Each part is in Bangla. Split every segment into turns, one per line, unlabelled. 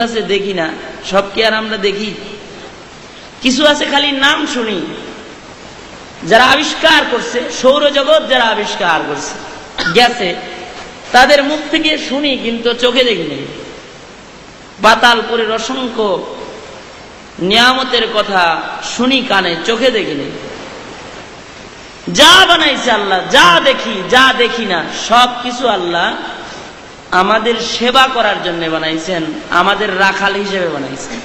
আছে দেখি না, সব কি আর আমরা দেখি? কিছু আছে খালি নাম শুনি। যারা আবিষ্কার করছে, সৌরজগৎ যারা আবিষ্কার করছে গেছে, তাদের মুখ থেকে শুনি কিন্তু চোখে দেখিনি। পাতালপুরের অসংখ্য নিয়ামতের কথা শুনি কানে, চোখে দেখিনি। যা বানাইছে আল্লাহ, যা দেখি যা দেখি না, সব কিছু আল্লাহ আমাদের সেবা করার জন্য বানাইছেন, আমাদের রাখাল হিসেবে বানাইছেন।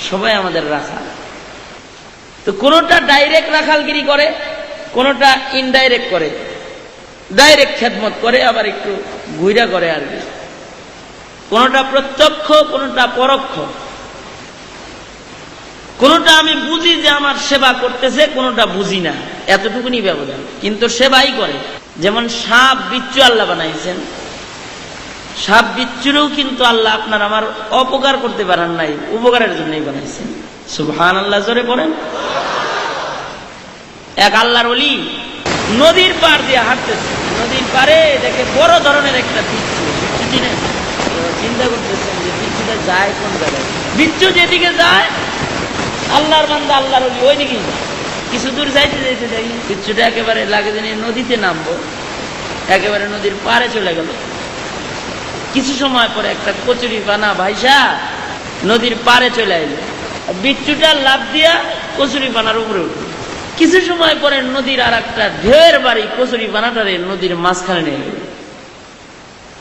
সবাই আমাদের রাখাল। তো কোনটা ডাইরেক্ট রাখালগিরি করে, কোনটা ইনডাইরেক্ট করে। ডাইরেক্ট খেদমত করে, আবার একটু ঘুইরা করে আর কি। কোনটা প্রত্যক্ষ, কোনটা পরোক্ষ। কোনটা আমি বুঝি যে আমার সেবা করতেছে, কোনটা বুঝি না, এতটুকুনি ব্যবধান, কিন্তু সেবাই করে। যেমন সাপ বিচ্ছু আল্লাহ বানাইছেন, সাপ বিচ্ছুরও কিন্তু আল্লাহ আপনার আমার অপকার করতে পারেন নাই, উপকারের জন্যই বানাইছেন। সুবহানাল্লাহ জোরে পড়েন। এক আল্লাহর ওলি নদীর পার দিয়ে হাঁটতেছে, নদীর পারে দেখে বড় ধরনের একটা বিচ্ছু। চিন্তা করতেছেন যে বিচ্ছুটা যায় কোন জায়গায়। বিচ্ছু যেদিকে যায় আল্লাহর বান্দা আল্লাহর ওলি ওই দিকেই যায়। কিছু দূর যাইতে যাইতে দেখি বিচ্ছুটা একেবারে লাগে জানি নদীতে নামবো, একেবারে নদীর পারে চলে গেল। কিছু সময় পরে একটা কচুরি পানা ভাইসা নদীর পারে চলে এলো, বিচ্ছুটা লাফ দিয়া কচুরি পানার উপরে উঠল। কিছু সময় পরে নদীর আর একটা ঢের বাড়ি কচুরি পানাটারে নদীর মাঝখানে নিয়ে গেল।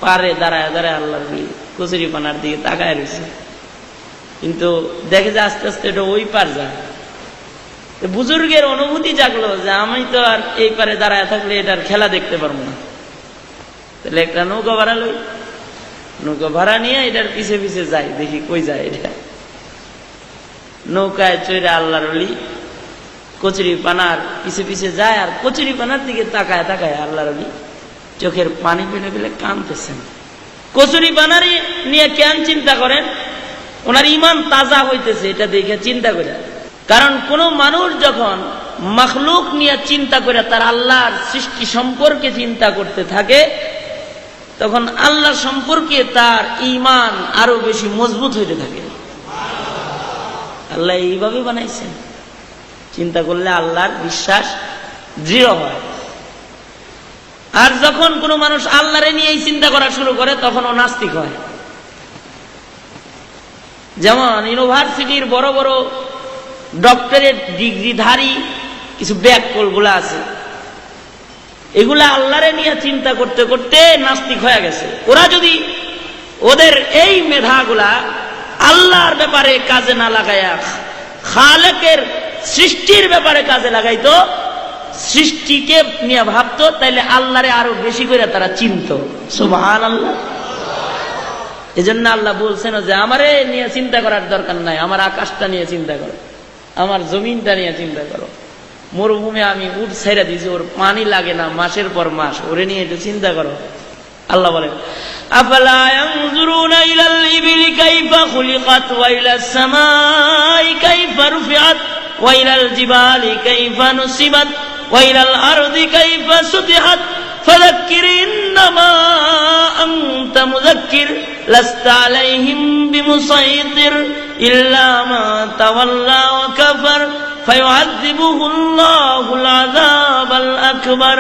পারে দাঁড়ায় দাঁড়ায় আল্লাহর কচুরি পানার দিকে তাকায় রয়েছে, কিন্তু দেখে যে আস্তে আস্তে এটা ওই পার যায়। বুজুর্গের অনুভূতি জাগলো যে আমি তো আর এই পারে দাঁড়ায় থাকলে এটার খেলা দেখতে পারবো না, তাহলে একটা নৌকা ভাড়া লই। নৌকা ভাড়া নিয়ে এটার পিছে পিছে যাই, দেখি কই যায় এটা। নৌকায় চড়ে আল্লাহর ওলি কচুরি পানার পিছে পিছে যায়, আর কচুরি পানার দিকে তাকায় তাকায় আল্লাহর ওলি চোখের পানি ফেলে ফেলে কাঁদতেছেন। কচুরি পানারই নিয়ে কেন চিন্তা করেন? ওনার ইমান তাজা হইতেছে এটা দেখে চিন্তা করে। কারণ কোন মানুষ যখন মাখলুক নিয়ে চিন্তা করে তার আল্লাহর সৃষ্টি সম্পর্কে চিন্তা করতে থাকে, তখন আল্লাহ সম্পর্কে তার ঈমান আরো বেশি মজবুত হইতে থাকে। আল্লাহ এইভাবে বানাইছেন, চিন্তা করলে আল্লাহর বিশ্বাস দৃঢ় হয়। আর যখন কোনো মানুষ আল্লাহরে নিয়েই চিন্তা করা শুরু করে, তখন ও নাস্তিক হয়। যেমন ইউনিভার্সিটির বড় বড় ডক্টরেট ডিগ্রিধারী কিছু ব্যাককল গুলা আছে, এগুলা আল্লাহরে নিয়ে চিন্তা করতে করতে নাস্তিক হয়ে গেছে। ওরা যদি ওদের এই মেধাগুলা আল্লাহর ব্যাপারে কাজে না লাগাইয়া খালেকের সৃষ্টির ব্যাপারে কাজে লাগাইতো, সৃষ্টিকে নিয়ে ভাবতো, তাইলে আল্লাহরে আরো বেশি করে তারা চিনত। সুবহানাল্লাহ। এজন্য আল্লাহ বলছেন যে আমারে নিয়ে চিন্তা করার দরকার নাই, আমার আকাশটা নিয়ে চিন্তা করো, আমার জমিনটা নিয়ে চিন্তা করো। মরুভূমি আমি উঠ ছেড়ে দিয়েছি, ওর পানি লাগে না মাসের পর মাস, ওরে নিয়ে একটু চিন্তা করো। আল্লাহ বলেন আফালা ইয়ানজুরুনা ইলাল ইবিলি কাইফা খুলিকাত ওয়া ইলাস সামাই কাইফা রুফিআত ওয়া ইলাল জিবালি কাইফা নুসিবাত ওয়া ইলাল আরদি কাইফা সুতিহাত ফাযাক্কির ইন্নামা আনতা মুযাক্কির লাস্তা আলাইহিম বিমুসাইতির ইল্লা মা তাওয়াল্লা ওয়া কাফার ফায়ুআযিবুহুল্লাহুল আযাবাল আকবার।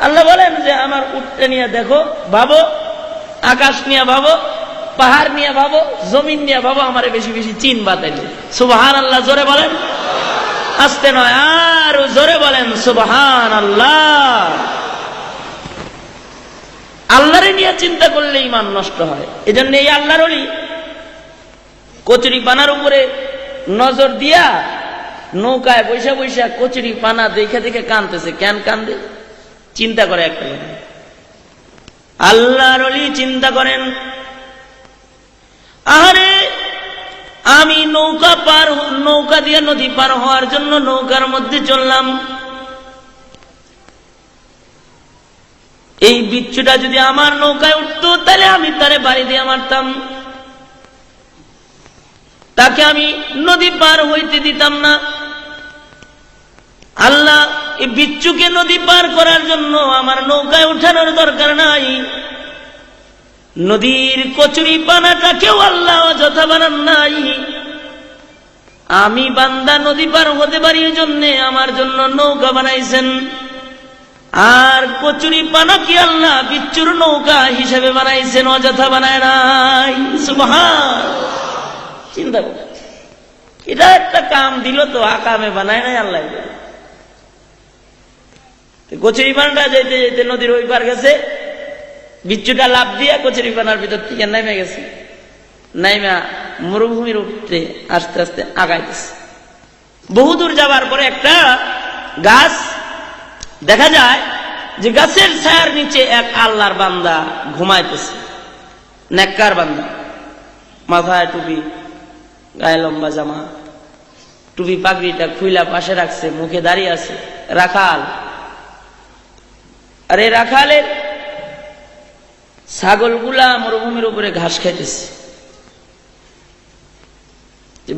আল্লাহ বলেন যে আমার উটটা নিয়ে দেখো, ভাবো, আকাশ নিয়ে ভাবো, পাহাড় নিয়ে ভাবো, জমিন নিয়ে ভাবো, আমারে বেশি বেশি চিনবা তাইলে। সুবহানাল্লাহ জোরে বলেন, আস্তে নয়, আর জোরে বলেন সুবহানাল্লাহ। আল্লাহরে নিয়ে চিন্তা করলে ঈমান নষ্ট হয়। এজন্য এই আল্লাহর ওলি কচুরি পানার উপরে নজর দিয়া নৌকায় বৈশা বৈশা কচুরি পানা দেখে দেখে কাঁদতেছে। কেন কান্দে? চিন্তা করে একটা। আল্লাহর ওলি চিন্তা করেন, আরে আমি নৌকা দিয়ে নদী পার হওয়ার জন্য নৌকার মধ্যে চললাম, এই বিচ্ছুটা যদি আমার নৌকায় উঠতো তাহলে আমি তারে বাড়ি দিয়ে মারতাম, তাকে আমি নদী পার হইতে দিতাম না। আল্লাহ এই বিচ্ছুকে নদী পার করার জন্য আমার নৌকায় উঠানোর দরকার নাই, নদীর কচুরি পানাটাকেও আল্লাহ অযথা বানান নাই। আমি বান্দা নদী পার হতে পারি এজন্য আমার জন্য নৌকা বানাইছেন, আর কচুরি পানাকে আল্লাহ বিচ্ছুর নৌকা হিসেবে বানাইছেন, অযথা বানায় নাই। সুবহান। চিন্তা কর, এটা একটা কাম দিল তো, আকামে বানায় নাই আল্লাহ। কচুরি পানাটা যেতে যেতে নদীর ওই পার গেছে, বিচ্ছুটা লাভ দিয়ে কচুরি পানার ভিতর থেকে নেমে গেছে, নাইমা মরুভূমির উপরে আস্তে আস্তে আগাইতেছে। বহুদূর যাবার পরে একটা গাছ দেখা যায়, যে গাছের ছায়ার নিচে এক আল্লাহর বান্দা ঘুমাইতেছে, নেককার বান্দা, মাথায় টুপি, গায়ে লম্বা জামা, টুপি পাগড়িটা খুইলা পাশে রাখছে, মুখে দাঁড়িয়ে আছে, রাখাল। আর এই রাখালের ছাগলগুলা মরুভূমির উপরে ঘাস খাইতেছে।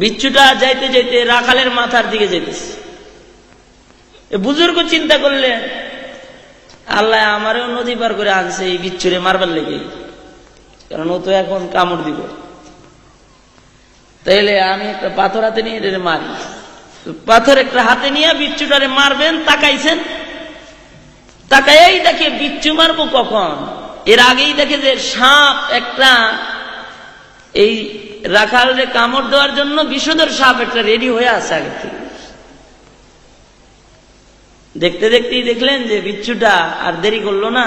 বিচ্ছুটা যাইতে যাইতে রাখালের মাথার দিকে যাইতেছে। বুজুর্গ চিন্তা করলেন, আল্লাহ আমারও নদী পার করে আনছে এই বিচ্ছুরে মারবার লেগে, কারণ ও তো এখন কামড় দিব, তাইলে আমি একটা পাথর হাতে নিয়ে এটা মারি। পাথর একটা হাতে নিয়ে বিচ্ছুটারে মারবেন, তাকাইছেন, তাকাই দেখে বিচ্ছু মারবো কখন, এর আগেই দেখে যে সাপ একটা, এই রাখালরে কামড় দেওয়ার জন্য বিষধর সাপ একটা রেডি হয়ে আছে আগে থেকে। দেখতে দেখতেই দেখলেন যে বিচ্ছুটা আর দেরি করলো না,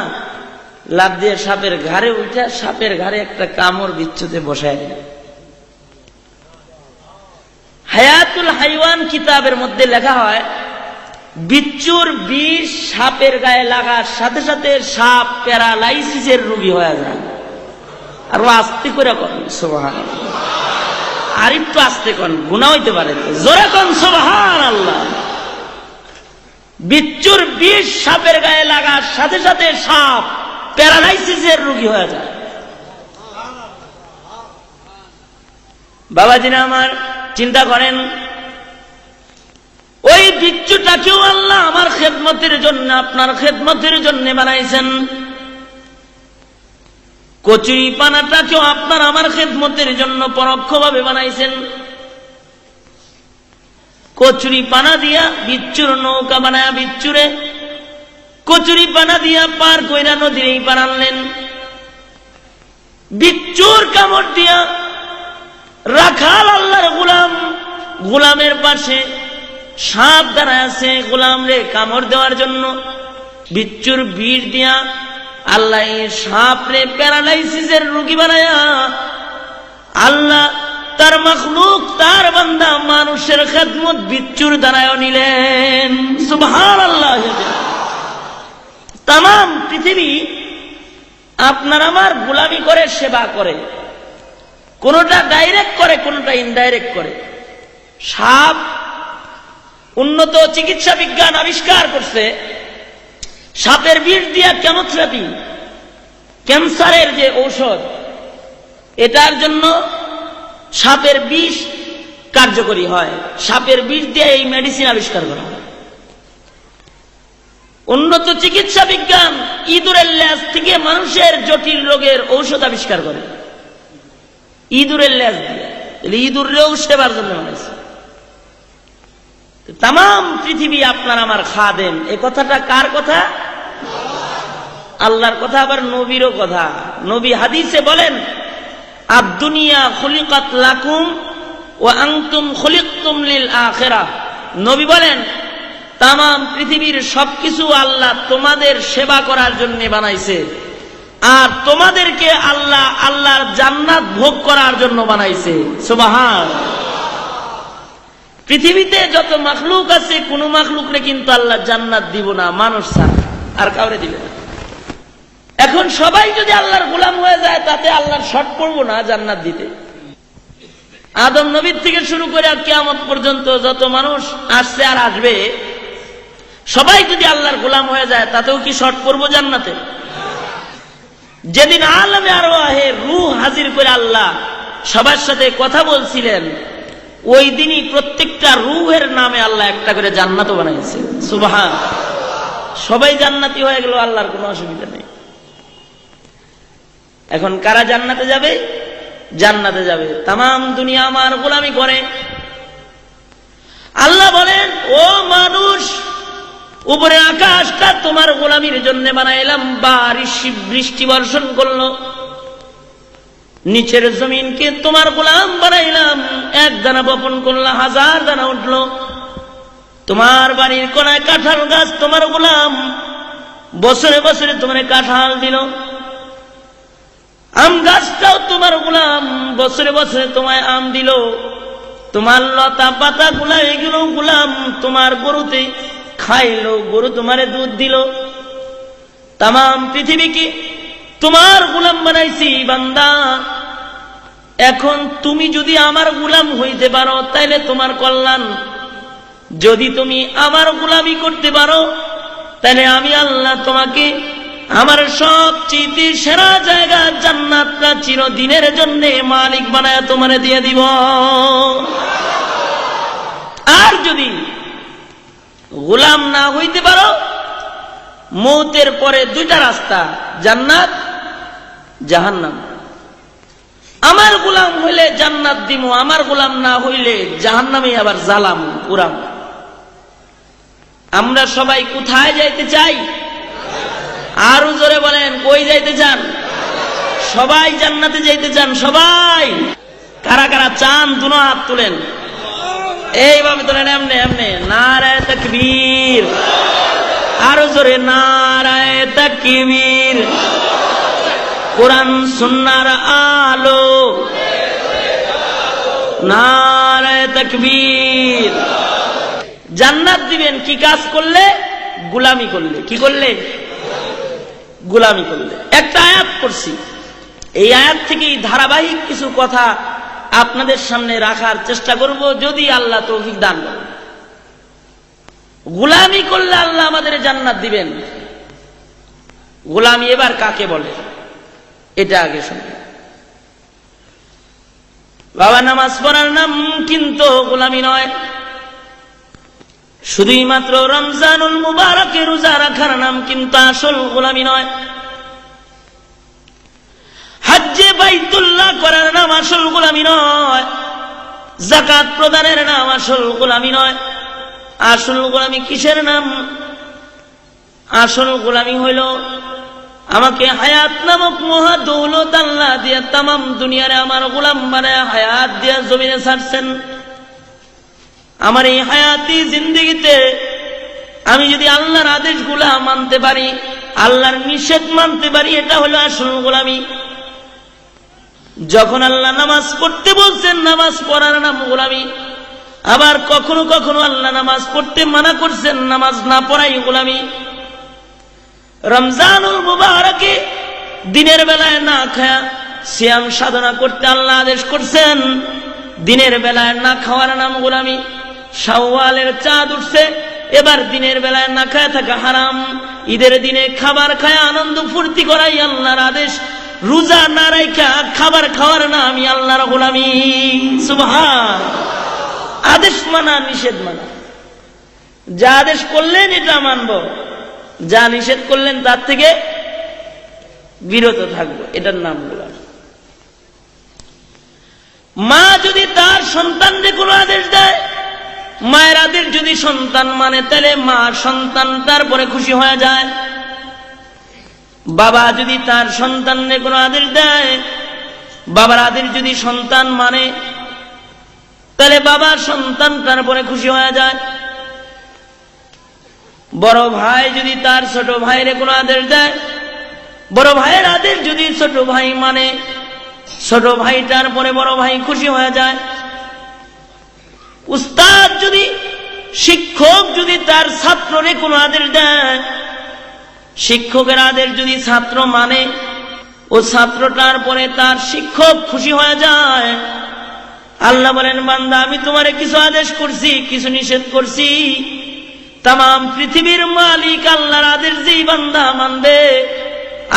লাফ দিয়ে সাপের ঘাড়ে উঠে সাপের ঘাড়ে একটা কামড় বিচ্ছুতে বসায় দিল। হায়াতুল হাইওয়ান কিতাবের মধ্যে লেখা হয়, বিচ্ছুর বিষ সাপের গায়ে লাগার সাথে সাথে সাপ প্যারালাইসিসের রোগী হয়ে যায়। আরো আস্তে করে করেন সুবহানাল্লাহ, আর একটু আস্তে করেন, গুনাহ হইতে পারে, জোরে করেন সুবহানাল্লাহ। বিচ্ছুর বিষ সাপের গায়ে লাগার সাথে সাথে সাপ প্যারালাইসিসের রোগী হয়ে যায়। বাবাজিরা আমার, চিন্তা করেন, ওই বিচ্ছুটাকেও আল্লাহ আমার খেদমতের জন্য, আপনার খেদমতের জন্য বানাইছেন। কচুরি পানাটাকেও আপনার আমার খেদমতের জন্য পরোক্ষভাবে বানাইছেন। কচুরি পানা দিয়া বিচ্ছুর নৌকা বানায়া বিচ্ছুরে কচুরি পানা দিয়া পার কইরা নদীর এই পার আনলেন। বিচ্ছুর কামড় দিয়া রাখাল আল্লাহর গোলাম, গোলামের পাশে সাপ দাঁড়ায় আছে গোলাম রে কামড় দেওয়ার জন্য। বিচ্ছুর বিষ দিয়া আল্লাহ এই সাপ রে প্যারালাইসিসের রোগী বানায়া আল্লাহ তার মখলুক, তার বান্দা মানুষের খেদমত বিচ্ছুর দ্বারায় নিলেন। সুবহানাল্লাহ। তাম পৃথিবী আপনার আমার গোলামি করে, সেবা করে, কোনটা ডাইরেক্ট করে, কোনটা ইনডাইরেক্ট করে। সাপ উন্নত চিকিৎসা বিজ্ঞান আবিষ্কার করছে, সাপের বিষ দিয়া কেমোথেরাপি, ক্যান্সারের যে ঔষধ, এটার জন্য সাপের বিষ কার্যকরী হয়। সাপের বিষ দিয়ে এই মেডিসিন আবিষ্কার করা হয়। উন্নত চিকিৎসা বিজ্ঞান ইঁদুরের লেজ থেকে মানুষের জটিল রোগের ঔষধ আবিষ্কার করে, ইঁদুরের লেজ দিয়ে। ইঁদুরেও সেবার জন্য বানাইছে। তাম পৃথিবী আপনার আমার খাদেম। এ কথাটা কার কথা? আল্লাহর কথা, আবার নবীরও কথা। নবী হাদিসে বলেন, আদ-দুনিয়া খুলিকাত লাকুম ওয়া আনতুম খুলিকতুম লিল আখিরাহ। নবী বলেন, তাম পৃথিবীর সবকিছু আল্লাহ তোমাদের সেবা করার জন্য বানাইছে, আর তোমাদেরকে আল্লাহ আল্লাহর জান্নাত ভোগ করার জন্য বানাইছে। সুবহানাল্লাহ। পৃথিবীতে যত মাখলুক আছে, কোন মাখলুকরে কিন্তু আল্লাহ জান্নাত দিব না, মানুষ ছাড়া আর কাউরে দিবে না। এখন সবাই যদি আল্লাহর গোলাম হয়ে যায়, তাতে আল্লাহর শর্ট পড়বো না জান্নাত দিতে। আদম নবীর থেকে শুরু করে কিয়ামত পর্যন্ত যত মানুষ আসছে আর আসবে, সবাই যদি আল্লাহর গোলাম হয়ে যায়, তাতেও কি শর্ট পড়বো জান্নাতে? যেদিন আলমে আরওয়াহে রূহ হাজির করে আল্লাহ সবার সাথে কথা বলছিলেন, ওই দিনই প্রত্যেকটা রূহের নামে আল্লাহ একটা করে জান্নাতও বানাইছে। সুবহানাল্লাহ। সবাই জান্নাতি হয়ে গেল, আল্লাহর কোনো অসুবিধা নেই। এখন কারা জান্নাতে যাবে? জান্নাতে যাবে তামাম দুনিয়া আমার গোলামি করে। আল্লাহ বলেন, ও মানুষ, উপরে আকাশটা তোমার গোলামির জন্য বানাইলাম, বারিশ বৃষ্টি বর্ষণ করলো। নিচের জমিনকে তোমার গোলাম বানাইলাম, এক দানা বপন করলা, 1000 দানা উঠলো। তোমার বাড়ির কোনায় কাঁঠাল গাছ তোমার গোলাম, বছরে বছরে তোমার কাঁঠাল দিল। আম গাছটাও তোমার গোলাম, বছরে বছরে তোমায় আম দিল। তোমার লতা পাতা গুলা, এগুলো গোলাম, তোমার গরুতে খাইলো, গরু তোমারে দুধ দিল। তামাম পৃথিবীকে তোমার গোলাম বানাইছি বান্দা। এখন তুমি যদি আমার গোলাম হইতে পারো তাইলে তোমার কল্যাণ, যদি তুমি আমার গোলামি করতে পারো তাহলে আমি আল্লাহ তোমাকে আমার সবচেয়ে সেরা জায়গা জান্নাতটা চিরদিনের জন্য মালিক বানায় তোমারে দিয়ে দিব। আর যদি গোলাম না হইতে পারো, মৌতের পরে 2টা রাস্তা, জান্নাত জাহান্নাম। আমার গোলাম হইলে জান্নাত দিব, আমার গোলাম না হইলে জাহান্নামে আবার জ্বালাম পুরাম। আমরা সবাই কোথায় যাইতে চাই? আরো জোরে বলেন, কই যাইতে চান? সবাই জান্নাতে যাইতে চান। সবাই কারা কারা চান? দুনো হাত তুলেন, এইভাবে তোলেন, এমনে এমনে। নারায়ে তাকবীর, আরো জোরে নারায়ে তাকবীর। কোরআন সুন্নাহর আলো, নারায়ে তাকবীর। জান্নাত দিবেন কি কাজ করলে? গোলামি করলে। কি করলে? গোলামি করলে। একটা আয়াত পড়ছি, এই আয়াত থেকে ধারাবাহিক কিছু কথা আপনাদের সামনে রাখার চেষ্টা করব, যদি আল্লাহ তৌফিক দান করেন। গোলামি করলে আল্লাহ আমাদের জান্নাত দিবেন। গোলামি এবার কাকে বলে এটা আগে শুনুন। বাবা, নামাজ পড়ার নাম কিন্তু গোলামি নয়। শুধুই মাত্র রমজানুল মুবারকে রোজা রাখার নাম কিন্তু আসল গোলামি নয়। হজ্জে বাইতুল্লাহ করার নাম আসল গোলামি নয়। যাকাত প্রদানের নাম আসল গোলামি নয়। আসল গোলামি কিসের নাম? আসল গোলামি হইল আমাকে হায়াত নামক মহা দৌলত আল্লাহ দিয়া তামাম দুনিয়ারে আমার গোলাম বানায় হায়াত দিয়া জমিনে ছাড়ছেন। আমার এই হায়াতি জিন্দেগিতে আমি যদি আল্লাহর আদেশগুলা মানতে পারি, আল্লাহর নিষেধ মানতে পারি, এটা হলো আসল গোলামি। যখন আল্লাহ নামাজ পড়তে বলছেন, নামাজ পড়ার নাম গোলামি। আবার কখনো কখনো আল্লাহ নামাজ পড়তে মানা করছেন, নামাজ না পড়াই গোলামি। রমজানুল মুবারকে দিনের বেলায় না খায়া সিয়াম সাধনা করতে আল্লাহ আদেশ করছেন, দিনের বেলায় না খাওয়ার নাম গোলামি। শাওয়ালের চাঁদ উঠছে, এবার দিনের বেলায় না খায়া থাকা হারাম। ঈদের দিনে খাবার খায় আনন্দ ফুর্তি করাই আল্লাহর আদেশ। রোজা না রাখা খাবার খাওয়ার নামই আল্লাহর গোলামি। সুবহান। আদেশ মানা, নিষেধ মানা। যা আদেশ করলেন এটা মানব, যা নিষেধ করলেন তার থেকে বিরত থাকবো, এটার নাম গোলামি। মা যদি তার সন্তানকে কোনো আদেশ দেয়, মায়ের আদেশ যদি সন্তান মানে, তাহলে মা সন্তান তারপরে খুশি হয়ে যায়। বাবা যদি তার সন্তানকে কোনো আদেশ দেয়, বাবার আদেশ যদি সন্তান মানে, তাহলে বাবা সন্তান তারপরে খুশি হয়ে যায়। বড় ভাই যদি তার ছোট ভাইয়ের কোনো আদেশ দেয়, বড় ভাইয়ের আদেশ যদি ছোট ভাই মানে, ছোট ভাইটার পরে বড় ভাই খুশি হয়ে যায়। উস্তাদ যদি, শিক্ষক যদি তার ছাত্ররে কোনো আদেশ দেয়, শিক্ষকের আদেশ যদি ছাত্র মানে, ও ছাত্রটার পরে তার শিক্ষক খুশি হয়ে যায়। আল্লাহ বলেন, বান্দা আমি তোমারে কিছু আদেশ করছি, কিছু নিষেধ করছি। তামাম পৃথিবীর মালিক আল্লাহর আদেশ যেই বান্দা মানবে,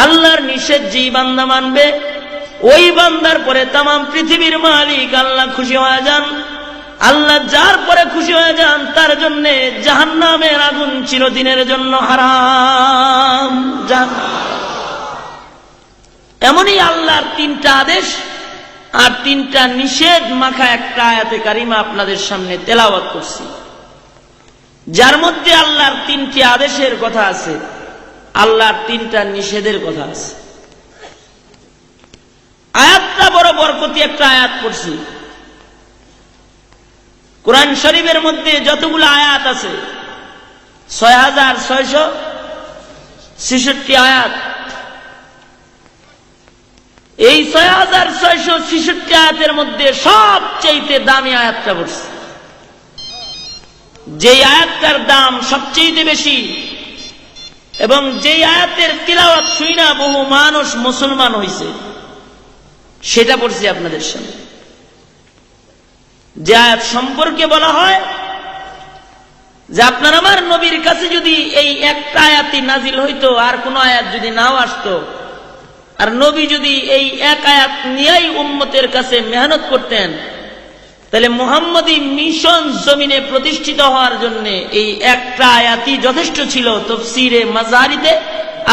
আল্লাহর নিষেধ যেই বান্দা মানবে, ওই বান্দার পরে তামাম পৃথিবীর মালিক আল্লাহ খুশি হয়ে যান। আল্লাহ যার পরে খুশি হয়ে যান তার জন্য জাহান্নামের আগুন চিরদিনের জন্য হারাম। এমনই আল্লাহর তিনটা আদেশ আর তিনটা নিষেধ মাখা একটা আয়াতে কারিমা আপনাদের সামনে তেলাওয়াত করছি, যার মধ্যে আল্লাহর তিনটি আদেশের কথা আছে, আল্লাহর তিনটা নিষেধের কথা আছে। আয়াতটা বড় বরকতি একটা আয়াত পড়ছি। কোরআন শরীফের মধ্যে যতগুলো আয়াত আছে 6666 আয়াত। এই 6666 আয়াতের মধ্যে সবচেয়ে দামি আয়াতটা পড়ছে, যেই আয়াতটার দাম সবচেয়ে বেশি এবং যেই আয়াতের তিলাওয়াত শুইনা বহু মানুষ মুসলমান হয়েছে, সেটা পড়ছি আপনাদের সামনে। যে আয়াত সম্পর্কে বলা হয় যে আপনার আমার নবীর কাছে যদি এই একটা আয়াতই নাজিল হইতো, আর কোন আয়াত যদি নাও আসতো, আর নবী যদি এই এক আয়াত নিয়েই উম্মতের কাছে মেহনত করতেন, তাহলে মুহাম্মদী মিশন জমিনে প্রতিষ্ঠিত হওয়ার জন্য এই একটা আয়াতই যথেষ্ট ছিল। তাফসীরে মাজারিতে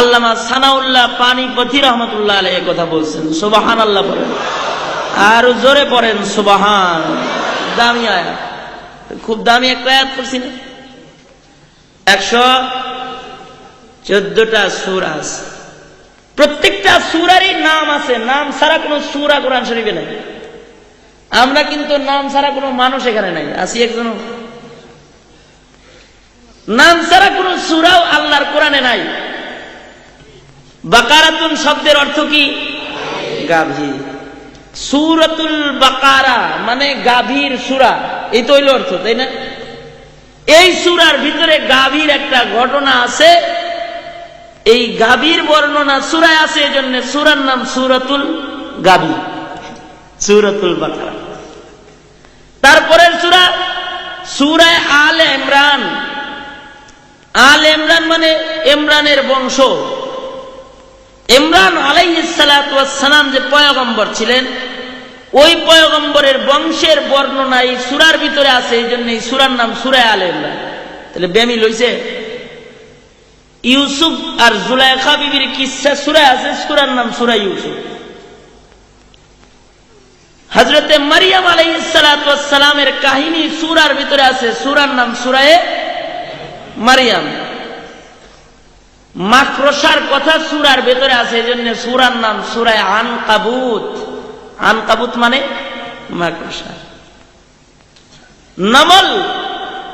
আল্লামা সানাউল্লাহ পানিপথী রহমতুল্লাহ আলাইহি কথা বলছেন। সুবহানাল্লাহ বলেন, আর জোরে পড়েন সুবহান। দামি আয়াত, খুব দামি একটা আয়াত পড়ছি না। 114টা সূরা আছে, প্রত্যেকটা সূরারই নাম আছে। নাম ছাড়া কোন সূরা কোরআন শরীফে নাই। আমরা কিন্তু নাম ছাড়া কোনো মানুষ এখানে নাই, আছি একজন। নাম ছাড়া কোন সূরাও আল্লাহর কোরআনে নাই। বাকারাতুন শব্দের অর্থ কি? গাভী। সূরাতুল বাকারা মানে গাভীর সূরা, এই তো হইল অর্থ, তাই না? এই সূরার ভিতরে গাভীর একটা ঘটনা আছে, এই গাভীর বর্ণনা সূরায় আছে, এজন্য সূরার নাম সূরাতুল গাভী, সূরাতুল বাকারা। তারপরের সূরা সূরা আলে ইমরান। আলে ইমরান মানে ইমরানের বংশ। ইমরান আলাইহিস সালাতু ওয়াস সালাম যে পয়গম্বর ছিলেন, ওই পয়গম্বরের বংশের বর্ণনা এই সূরার ভিতরে আছে, এই জন্য এই সূরার নাম সূরা আলে ইমরান। তাহলে বেমিল হইছে? ইউসুফ আর জুলাইখা বিবির কিসসা সূরায় আছে, সূরার নাম সূরা ইউসুফ। হযরতে মারিয়াম আলাইহিস সালাতু ওয়াস সালামের কাহিনী সূরার ভিতরে আছে, সূরার নাম সূরা মারিয়াম। মাকড়সার কথা সূরার ভিতরে আছে, এজন্য সূরার নাম সূরা আনকাবুত। আনকাবুত মানে মাকড়সা। নমল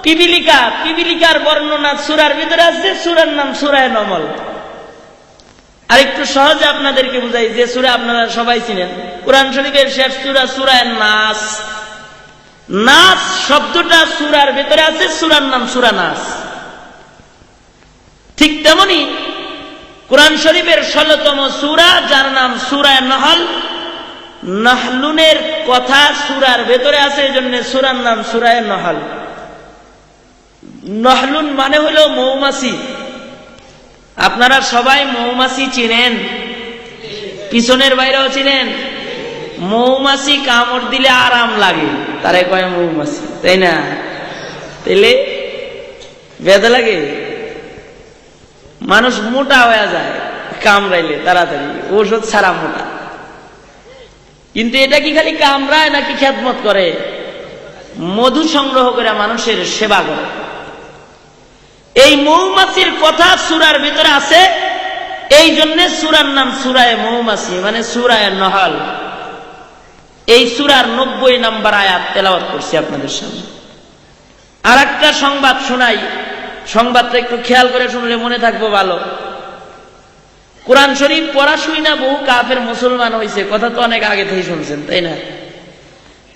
পিপিলিকা, পিপিলিকার বর্ণনা সূরার ভিতরে আছে, সূরার নাম সূরা নমল। আর একটু সহজে আপনাদেরকে বুঝাই, যে সূরা আপনারা সবাই চিনেন, কোরআন শরীফের শেষ সূরা সূরা নাস। নাস শব্দটা সূরার ভিতরে আছে, সূরার নাম সূরা নাস। ঠিক তেমনি কোরআন শরীফের 16তম সূরা, যার নাম সূরা নাহল, নাহলুনের কথা সূরার ভেতরে আছে, এজন্য সূরার নাম সূরা নাহল। নাহলুন মানে হলো মৌমাছি। আপনারা সবাই মৌমাছি চিনেন, পিছনের বাইরেও চিনেন। মৌমাছি কামড় দিলে আরাম লাগে, তারে কয় মৌমাছি, তাই না? তাইলে বেদা লাগে, মানুষ মোটা হয়ে যায় কামড়াইলে তাড়াতাড়ি, ওষুধ ছাড়া মোটা। কিন্তু এটা কি খালি কামড়ায় নাকি খেদমত করে? মধু সংগ্রহ করে মানুষের সেবা করে। এই মৌমাছির কথা সূরার ভিতরে আছে, এই জন্য সূরার নাম সূরা মৌমাছি মানে সূরা নাহল। এই সূরার 90 নম্বর আয়াত তেলাওয়াত করছি আপনাদের সামনে। আর একটা সংবাদ শোনাই, সংবাদটা একটু খেয়াল করে শুনলে মনে থাকবো ভালো। কোরআন শরীফ পড়া শুই না বহু কাফের মুসলমান হয়েছে, কথা তো অনেক আগে থেকে শুনছেন, তাই না?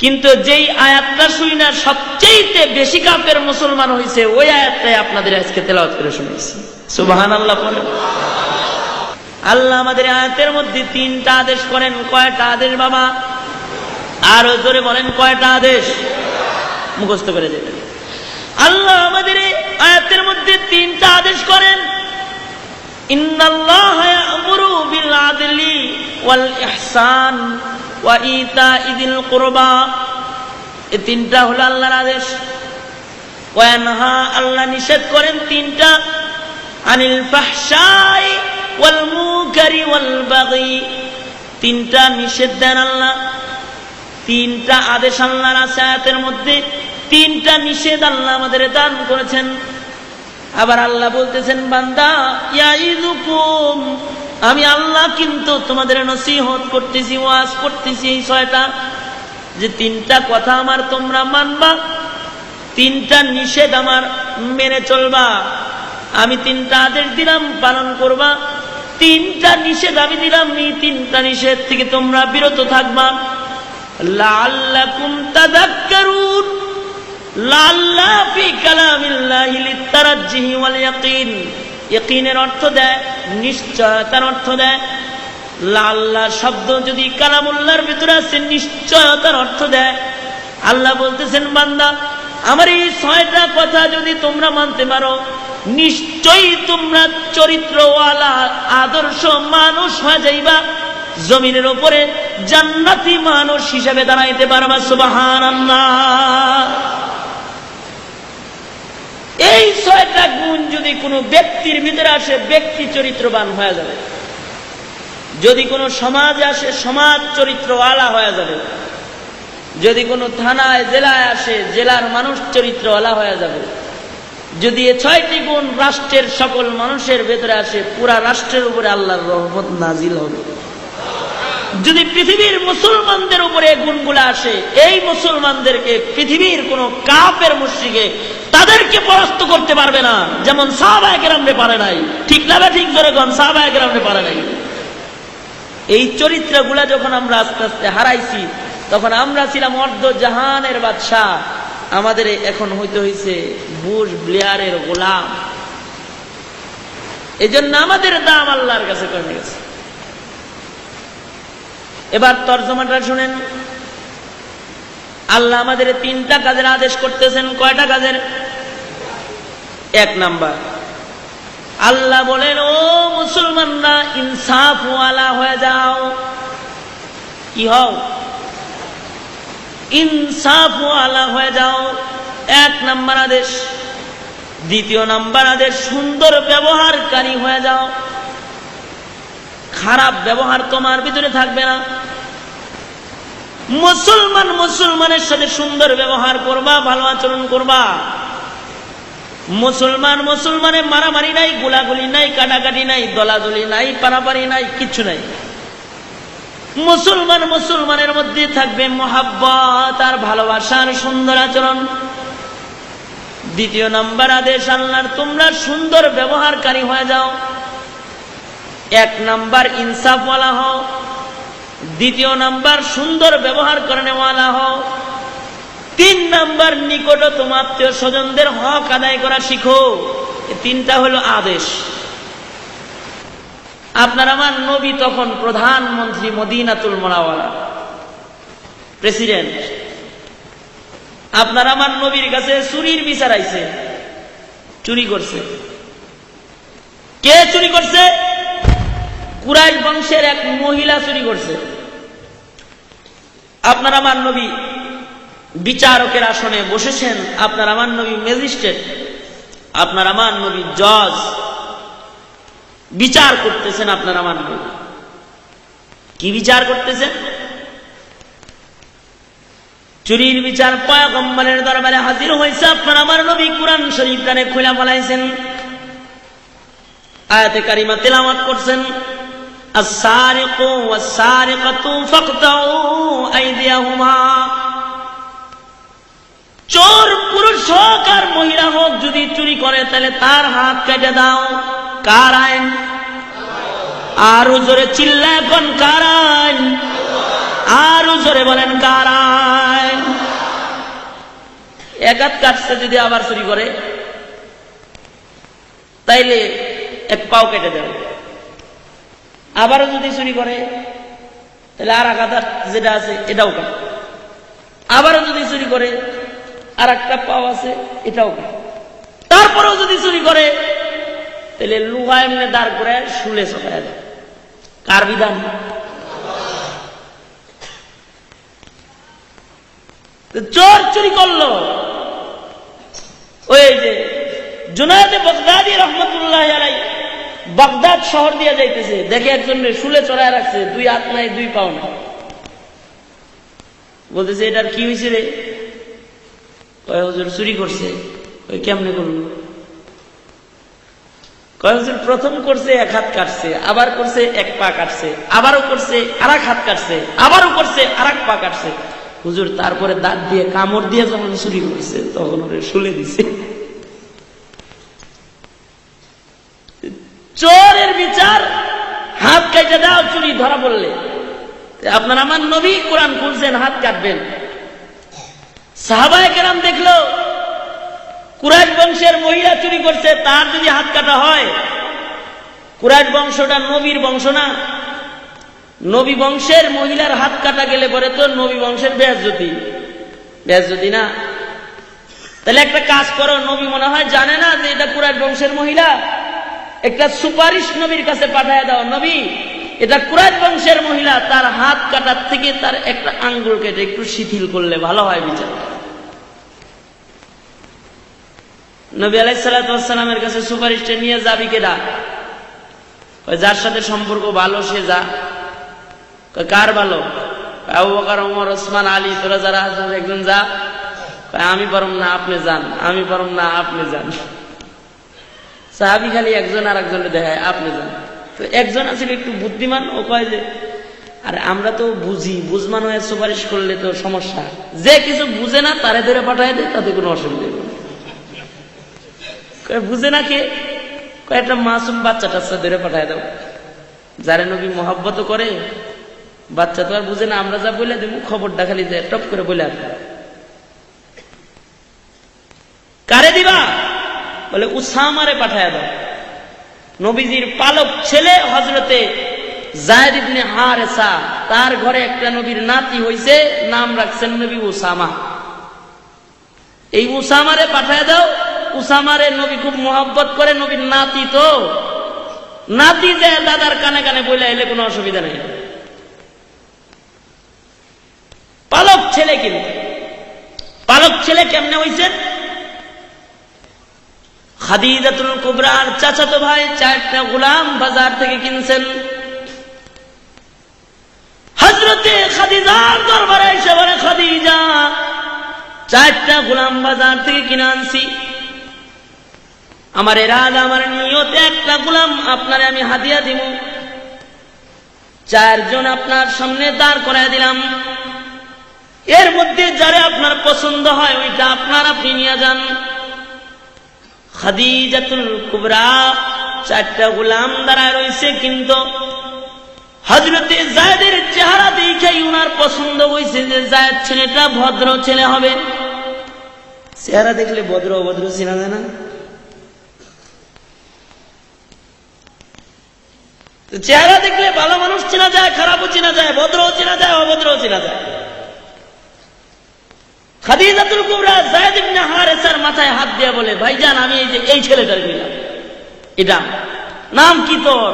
কিন্তু যেই আয়াতটা শুই না সবচেয়ে বেশি কাফের মুসলমান হয়েছে, ওই আয়াতটাই আপনাদের আজকে তেলাওয়াত করে শুনেছি। সুবহানাল্লাহ বলেন। আল্লাহ আমাদের আয়াতের মধ্যে 3টা আদেশ করেন। কয়টা আদেশ বাবা? আরো জোরে বলেন, কয়টা আদেশ? মুখস্থ করে দেবেন। আল্লাহ আমাদের আয়াতের মধ্যে 3টা আদেশ করেন। ইন্নাল্লাহা ইয়া'মুরু বিল আদলি ওয়াল ইহসান ওয়া ইতাইযিল কুরবা। এই 3টা হলো আল্লাহর আদেশ। ওয়া ইয়ানহা, আল্লাহ নিষেধ করেন 3টা, আনিল ফাহশাই ওয়াল মুনকারি ওয়াল বাগি। তিনটা নিষেধ দেন আল্লাহ, তিনটা আদেশ আল্লাহর আছে আয়াতের মধ্যে, তিনটা নিষেধ আল্লাহ আমাদের দান করেছেন। আবার আল্লাহ বলতেছেন, বান্দা ইয়াইযুকুম, আমি আল্লাহ কিন্তু তোমাদের নসিহত করতেছি, ওয়াজ করতেছি এই ছয়টা, যে তিনটা কথা আমার তোমরা মানবা, তিনটা নিষেধ আমার মেনে চলবা, আমি তিনটা আদেশ দিলাম পালন করবা, তিনটা নিষেধ আমি দিলাম, এই তিনটা নিষেধ থেকে তোমরা বিরত থাকবা। লাআল্লাকুম তাযাক্কারুন, লাআল্লা ফি কালামিল্লাহি লিতারাজ্জিহি ওয়াল ইয়াকিন, ইয়াকিনের অর্থ দেয়, নিশ্চয়তার অর্থ দেয়। লাআল্লা শব্দ যদি কালামুল্লাহর ভিতরে আছে, নিশ্চয়তার অর্থ দেয়। আল্লাহ বলতেছেন, বান্দা আমার এই ছয়টা কথা যদি তোমরা মানতে পারো, নিশ্চয়ই তোমরা চরিত্রওয়ালা আদর্শ মানুষ হয়ে যাইবা, জমিনের উপরে জান্নাতি মানুষ হিসেবে দাঁড়াইতে পারবা। সুবহানাল্লাহ। এই ছয়টা গুণ যদি কোনো ব্যক্তির ভিতরে আসে, ব্যক্তি চরিত্রবান হয়ে যাবে। যদি কোনো সমাজে আসে, সমাজ চরিত্রওয়ালা হয়ে যাবে। যদি কোনো থানায় জেলায় আসে, জেলার মানুষ চরিত্রওয়ালা হয়ে যাবে। যদি এই ছয়টি গুণ রাষ্ট্রের সকল মানুষের ভেতরে আসে, পুরা রাষ্ট্রের উপরে আল্লাহর রহমত নাজিল হবে। যদি পৃথিবীর মুসলমানদের উপরে এই গুণগুলো আসে, এই মুসলমানদেরকে পৃথিবীর কোন কাফের মুশরিকে তাদেরকে পরাস্ত করতে পারবে না, যেমন সাহাবায়ে কেরামরে পারে নাই। ঠিক না? ঠিক জোরে কোন, সাহাবায়ে কেরামরে পারে নাই। এই চরিত্রগুলা যখন আমরা আস্তে আস্তে হারাইছি, তখন আমরা ছিলাম অর্ধ জাহানের বাদশাহ, আমাদের এখন হইতে হয়েছে বুশ ব্লেয়ারের গোলাম। এই জন্য আমাদের দাম আল্লাহর কাছে কমে গেছে। এবার তর্জমাটা শুনেন। আল্লাহ আমাদের তিনটা কাজের আদেশ করতেছেন। কয়টা কাজের? এক নাম্বার, আল্লাহ বলেন, ও মুসলমানরা ইনসাফ ওয়ালা হয়ে যাও। কি হও? ইনসাফ ওয়ালা হয়ে যাও, এক নাম্বার আদেশ। দ্বিতীয় নাম্বার আদেশ, সুন্দর ব্যবহারকারী হয়ে যাও, খারাপ ব্যবহার তোমার ভিতরে থাকবে না। মুসলমান মুসলমানের সাথে সুন্দর ব্যবহার করবা, ভালো আচরণ করবা। মুসলমান মুসলমানের মারামারি নাই, গোলাগুলি নাই, কাটাকাটি নাই, দলাদলি নাই, পারাপারি নাই, কিচ্ছু নাই। মুসলমান মুসলমানের মধ্যে থাকবে মহাব্বত আর ভালোবাসার সুন্দর আচরণ। দ্বিতীয় নাম্বার আদেশ আল্লাহর, তোমরা সুন্দর ব্যবহারকারী হয়ে যাও। এক নাম্বার ইনসাফওয়ালা হও, দ্বিতীয় নাম্বার সুন্দর ব্যবহার করেনেওয়ালা হও, তিন নাম্বার নিকটতম আত্মীয় স্বজনদের হক আদায় করা শিখো। এই তিনটা হলো আদেশ। আপনার আমার নবী তখন প্রধানমন্ত্রী, মদিনাতুল মুনাওয়ারা প্রেসিডেন্ট। আপনার আমার নবীর কাছে চুরির বিচার আইছে, চুরি করছে। কে চুরি করছে? কুরাইশ বংশের এক মহিলা চুরি করছে। আপনার আমার নবী বিচারকের আসনে বসেছেন, আপনার আমার নবী ম্যাজিস্ট্রেট, আপনার আমার নবী জজ, বিচার করতেছেন। আপনার আমার নবী কি বিচার করতেছেন? চুরির বিচার পয়গম্বরের দরবারে হাজির হয়েছে। আপনার আমার নবী কুরআন শরীফ কানে খুলে ফেলাইছেন, আয়াতে কারিমা তেলাওয়াত করছেন, আস-সারিকু ওয়াস-সারিকাতু ফাকতাউ আইদিয়াহুমা। চোর পুরুষ হোক আর মহিলা হোক, যদি চুরি করে তাহলে তার হাত কেটে দাও। কার আইন? আরো জোরে চিল্লায় কোন কার আইন? আরো জোরে বলেন কার আইন? এক হাত কাটছে, যদি আবার চুরি করে তাইলে এক পাও কেটে দেয়। আবারও যদি চুরি করে তাহলে আর এক হাত যেটা আছে এটাও কাটে। আবারও যদি চুরি করে আর একটা পাও আছে এটাও কাটে। তারপরেও যদি চুরি করে তাহলে লুহা এমনি দাঁড় করে শুলে চড়ায় দেয়। কার বিধান? চোর চুরি করলো, ওই যে জুনায়েদ বাগদাদী রহমতুল্লাহ আলাইহি বাগদাদ শহর দিয়ে যাইতেছে, দেখে একজন শুলে চড়ায় রাখছে, 2 হাত নাই 2 পাও না। বলতেছে এটার কি হয়েছে রে? কয় হুজুর চুরি করছে। ওই কেমনে করলো? কয় হুজুর প্রথম করছে 1 হাত কাটছে, আবার করছে 1 পা কাটছে, আবারও করছে 1 হাত কাটছে, আবারও করছে 1 পা কাটছে। হুজুর তারপরে দাঁত দিয়ে কামড় দিয়ে যখন চুরি করছে তখন ওরে শুলে দিছে। চোরের বিচার হাত কাটে দাও চুরি ধরা পড়লে। আপনার আমার নবী কোরআন খুলছেন হাত কাটবেন। সাহাবায়ে কেরাম দেখলো কুরাইশ বংশের মহিলা চুরি করছে, তার যদি হাত কাটা হয়, কুরাইশ বংশটা নবীর বংশ না, নবী বংশের মহিলার হাত কাটা গেলে পরে তো নবী বংশের বেয়াজ্জতি না। তাহলে একটা কাজ করো, নবী মনে হয় জানে না যে এটা কুরাইশ বংশের মহিলা, একটা সুপারিশ নবীর কাছে পাঠায় দাও, নবী এটা কুরাইশ বংশের মহিলা, তার হাত কাটার থেকে তার একটা আঙ্গুল কেটে একটু শিথিল করলে ভালো হয় বিচার। নবী আলাইহিস সালাতু ওয়াস সালামের কাছে সুপারিশটা নিয়ে যাবি কেডা? ওই যার সাথে সম্পর্ক ভালো সে যা। কার ভালো? আবু বকর, ওমর, ওসমান, আলী, তোরা যারা আছেন একজন যা। আমি পারম না, আপনি যান। আমি পারম না, আপনি যান। সাহাবী খালি একজন আর একজনের দেখায়, আপনি যান। তো একজন আসলে একটু বুদ্ধিমান, ও কয় যে আরে আমরা তো বুঝি, বুঝমান হয়ে সুপারিশ করলে তো সমস্যা। যে কিছু বুঝে না তারে ধরে পাঠায় দেয়, তাতে কোনো অসুবিধা নেই। বুঝে না কে? একটা মাসুম বাচ্চা টাচ্চা ধরে পাঠায় দাও, যারা নবী মহব্বত করে। বাচ্চা তো আর বুঝে না, আমরা যা বলে দেবো খবরটা খালি যায় টপ করে বলে আসবে। কারে দিবা? বলে উসামারে পাঠায় দাও। নবীজির পালক ছেলে হযরতে যায়েদ ইবনে হারেসা, তার ঘরে একটা নবীর নাতি হইছে, নাম রাখছেন নবী উসামা। এই উসামারে পাঠায় দাও। উসামারে নবী খুব মহব্বত করে, নবীর নাতি তো, নাতি যে দাদার কানে কানে বলে এলে কোনো অসুবিধা নেই। পালক ছেলে, কিন্তু পালক ছেলে কেমনে হইছে? খাদিজাতুল কুবরার চাচাতো ভাই 4টা গোলাম বাজার থেকে কিনছেন। হযরতে খাদিজার দরবারে এসে বলে, খাদিজা 4টা গোলাম বাজার থেকে কিনে আনছি, আমার ইরাদা, আমার নিয়ত, একটা গোলাম আপনারে আমি হাদিয়া দিব। 4 জন আপনার সামনে দাঁড় করায় দিলাম, এর মধ্যে যারে আপনার পছন্দ হয় ওইটা আপনি নিয়ে যান। খাদিজাতুল কুবরা 4টা গোলাম দাঁড়ায় রয়েছে, কিন্তু হযরতে যায়েদের চেহারা দেখেই উনার পছন্দ হয়েছে যে যায়েদ ছেলেটা ভদ্র ছেলে হবে। চেহারা দেখলে ভদ্র অভদ্র চেনা যায় না? চেহারা দেখলে ভালো মানুষ চেনা যায়, খারাপও চেনা যায়, ভদ্রও চেনা যায়, অভদ্রও চেনা যায়। খাদিজাতুল কুবরা যায়েদ ইবনে হারেসার মাথায় হাত দিয়ে বলে, ভাইজান আমি এই যে এই ছেলেটার নিলাম, এটা নাম কি তোর?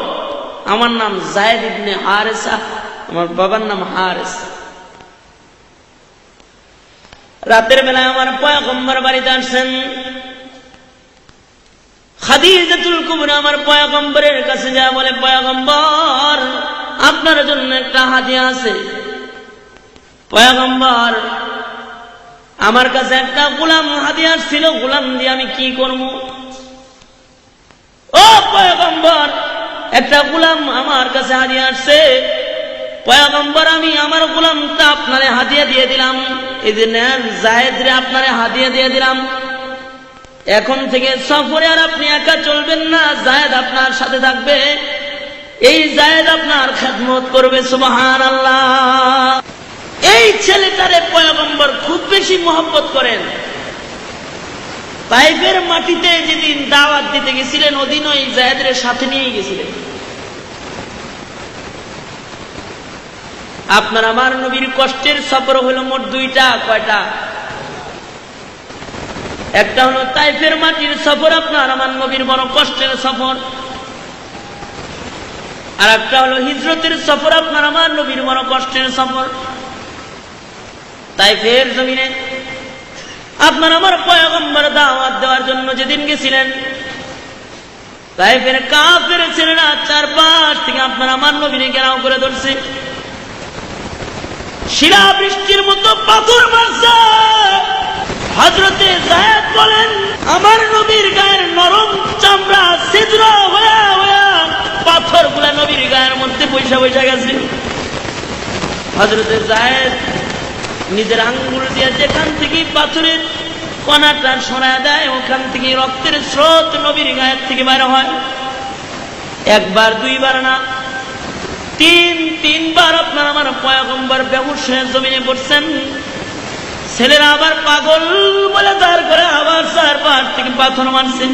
আমার নাম যায়েদ ইবনে হারেসা, আমার বাবার নাম হারেস। রাতের বেলায় আমার পয়গম্বর বাড়িতে আসছেন। খাদিজাতুল কুবরা আমার পয়গম্বরের কাছে যায় বলে, পয়গম্বর আপনার জন্য একটা হাদিয়া আছে। পয়গম্বর আমার কাছে একটা গোলাম হাদিয়া ছিল, গোলাম দিয়ে আমি কি করব? ও পয়গম্বর, একটা গোলাম আমার কাছে হাদিয়া আসছে। পয়গম্বর আমি আমার গোলামটা আপনারে হাদিয়া দিয়ে দিলাম, এই যে নেন যায়েদ রে আপনারে হাদিয়া দিয়ে দিলাম। এখন থেকে সফরে আর আপনি একা চলবেন না, যায়েদ আপনার সাথে থাকবে, এই যায়েদ আপনার খেদমত করবে। সুবহানাল্লাহ। এই ছেলেটারে পয়গম্বর খুব বেশি মহব্বত করেন। তাইফের মাটিতে যেদিন দাওয়াত দিতে গেছিলেন ওদিন ওই যায়েদের সাথে নিয়ে গেছিলেন। আপনার আমার নবীর কষ্টের সফর হলো মোট 2টা। কয়টা? একটা হলো তাইফের মাটির সফর, আপনার আমার নবীর বড় কষ্টের সফর। আর একটা হলো হিজরতের সফর, আপনার আমার নবীর বড় কষ্টের সফর। তাইফের জমিনে আপনার আমার পয়গম্বর দাওয়াত দেওয়ার জন্য যেদিন গেছিলেন, তাইফের কাফের ছেলেরা চারপাশ থেকে আপনার আমার নবীকে ঘেরাও করে ধরছে, শিলা বৃষ্টির মতো পাথর মারছে। হযরতে যায়েদ বলেন, আমার নবীর গায়ের নরম চামড়া ছিদ্র হয়ে হয়ে পাথরগুলা নবীর গায়ের মধ্যে পয়সা পয়সা গেছে। হযরতে যায়েদ নিজের আঙ্গুল দিয়ে যেখান থেকে পাথরের কণাটা সরায় দেয়, ওখান থেকে রক্তের স্রোত নবীর গায়ের থেকে বের হয়। একবার দুইবার না, তিনবার আপনার আমার পয়গম্বর বেহুশ হয়ে জমিনে পড়ছেন। ছেলেরা আবার পাগল বলে দাঁড় করে আবার চারপাশ থেকে পাথর মারছেন।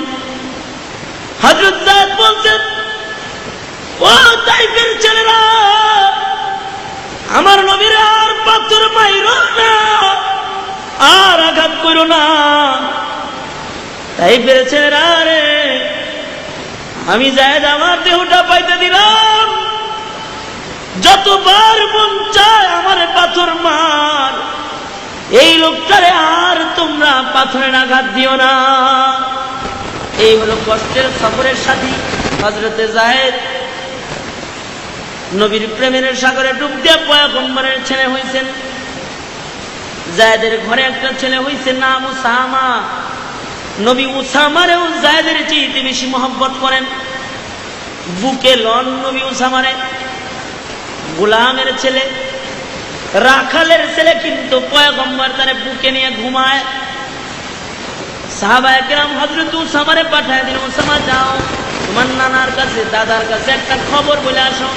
হযরত যায়েদ বলছেন, ও তাইফের ছেলেরা, আমার নবীর আর পাথর মাইরো না, আর আঘাত করো না। তাইফের ছেলেরা, রে আমি যায়েদ আমার দেহটা পাইতে দিলাম, যতবার মন চায় আমার পাথর মার, এই লোকটারে আর তোমরা পাথরের আঘাত দিও না। এই হলো কষ্টের সফরের সাথী হযরতে যায়েদ। নবীর প্রেমের সাগরে ডুব দিয়ে পয়গম্বরের ছেলে হয়েছেন। যায়েদের ঘরে একটা ছেলে হয়েছে, নাম উসামা। নবী উসামারেও যায়েদের চেয়ে বেশি মহব্বত করেন, বুকে লন নবী উসামারে। গোলামের ছেলে, রাখালের ছেলে, কিন্তু পয়গম্বর তারে বুকে নিয়ে ঘুমায়। সাহাবায়ে কেরাম হযরত উসামারে পাঠায় দিল, উসামা যাও তোমার নানার কাছে দাদার কাছে একটা খবর বলে আসো,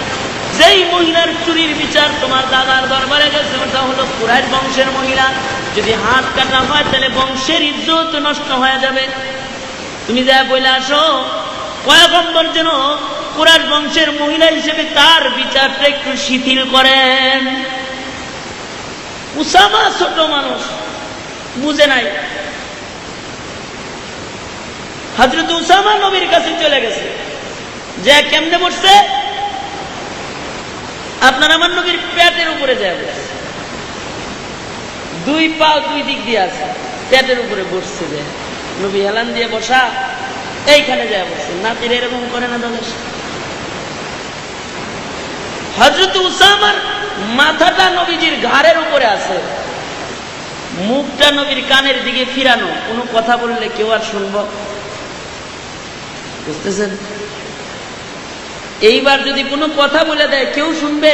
যেই মহিলার চুরির বিচার তোমার দাদার দরবারে গেছে ওটা হলো কুরাইশ বংশের মহিলা, যদি হাত কাটা হয় তাহলে বংশের ইজ্জত নষ্ট হয়ে যাবে, তুমি যা বলে আসো। পয়গম্বর যেন কুরাইশ বংশের মহিলা হিসেবে তার বিচারটা একটু শিথিল করেন। উসামা ছোট মানুষ, বুঝে নাই। হযরত উসামা নবীর কাছে চলে গেছে, যে কেমনে বসছে, আপনার আমার নবীর পেটের উপরে যায় বসছে, দুই পা দুই দিক দিয়ে আছে, পেটের উপরে বসছে। যে নবী হেলান দিয়ে বসা, এইখানে যায় বসছে। নাতির এরকম করে না দলের। হযরত উসামার মাথাটা নবীজির ঘাড়ের উপরে আছে, মুখটা নবীর কানের দিকে ফিরানো, কোনো কথা বললে কেউ আর শুনব? বুঝতেছেন? এইবার যদি কোনো কথা বলে দেয় কেউ শুনবে?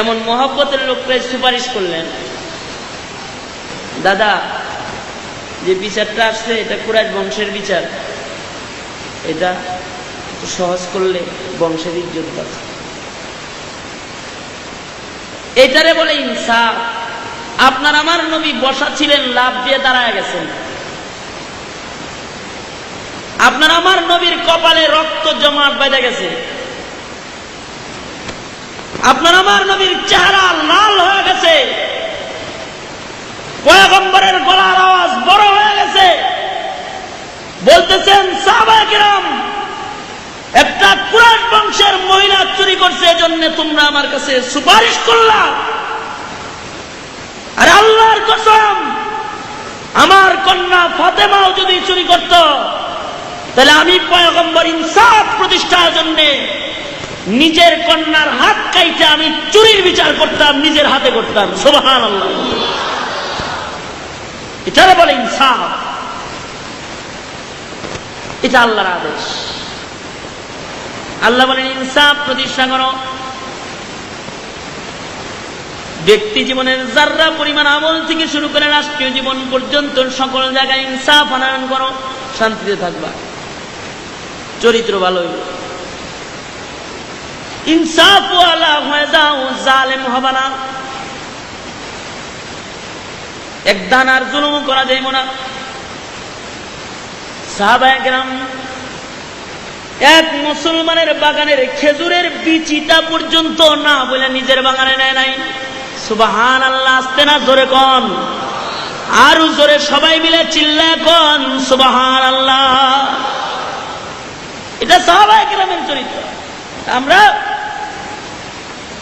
এমন মহব্বতের লোককে সুপারিশ করলেন, দাদা যে বিচারটা আসছে এটা কুরাইশ বংশের বিচার, এটা সহজ করলে বংশের ইজ্জত বাঁচে। এটারে বলে ইনসাফ। আপনার আমার নবী বসা ছিলেন, লাভ দিয়ে দাঁড়ায় গেছেন। আপনার আমার নবীর কপালে রক্ত জমাট বেঁধে গেছে, আপনার আমার নবীর চেহারা লাল হয়ে গেছে, পয়গম্বরের গলার আওয়াজ বড় হয়ে গেছে। বলতেছেন, সাহাবায়ে কেরাম, একটা কুরাইশ বংশের মহিলা চুরি করছে, এজন্য তোমরা আমার কাছে সুপারিশ করলা। আর আল্লাহর কসম, আমার কন্যা ফাতেমাও যদি চুরি করত, তাহলে আমি পয়গম্বর ইনসাফ প্রতিষ্ঠার জন্য নিজের কন্যার হাত কাইতে আমি চুরির বিচার করতাম, নিজের হাতে করতাম। সুবহানাল্লাহ। এটারে বলে ইনসাফ, এটা আল্লাহর আদেশ। আল্লাহ বলেন ইনসাফ প্রতিষ্ঠা করো। ব্যক্তি জীবনের যাররা পরিমাণ আমল থেকে শুরু করে রাষ্ট্রীয় জীবন পর্যন্ত সকল জায়গায় ইনসাফ আনয়ন করো, শান্তিতে থাকবা, চরিত্র ভালো হইবে। ইনসাফ ওয়ালা হয়ে যাও, জালেম হবে না। এক দানার জুলুম করা যাইব না। সাহাবায়ে কেরাম এক মুসলমানের বাগানের খেজুরের বিচিটা পর্যন্ত না বলে নিজের বাগানে নেয় নাই। সুবহানাল্লাহ। আসতে না, জোরে কোন, আরো জোরে সবাই মিলে চিল্লায় কোন সুবহানাল্লাহ। এটা সাহাবায়ে কেরামের চরিত্র। আমরা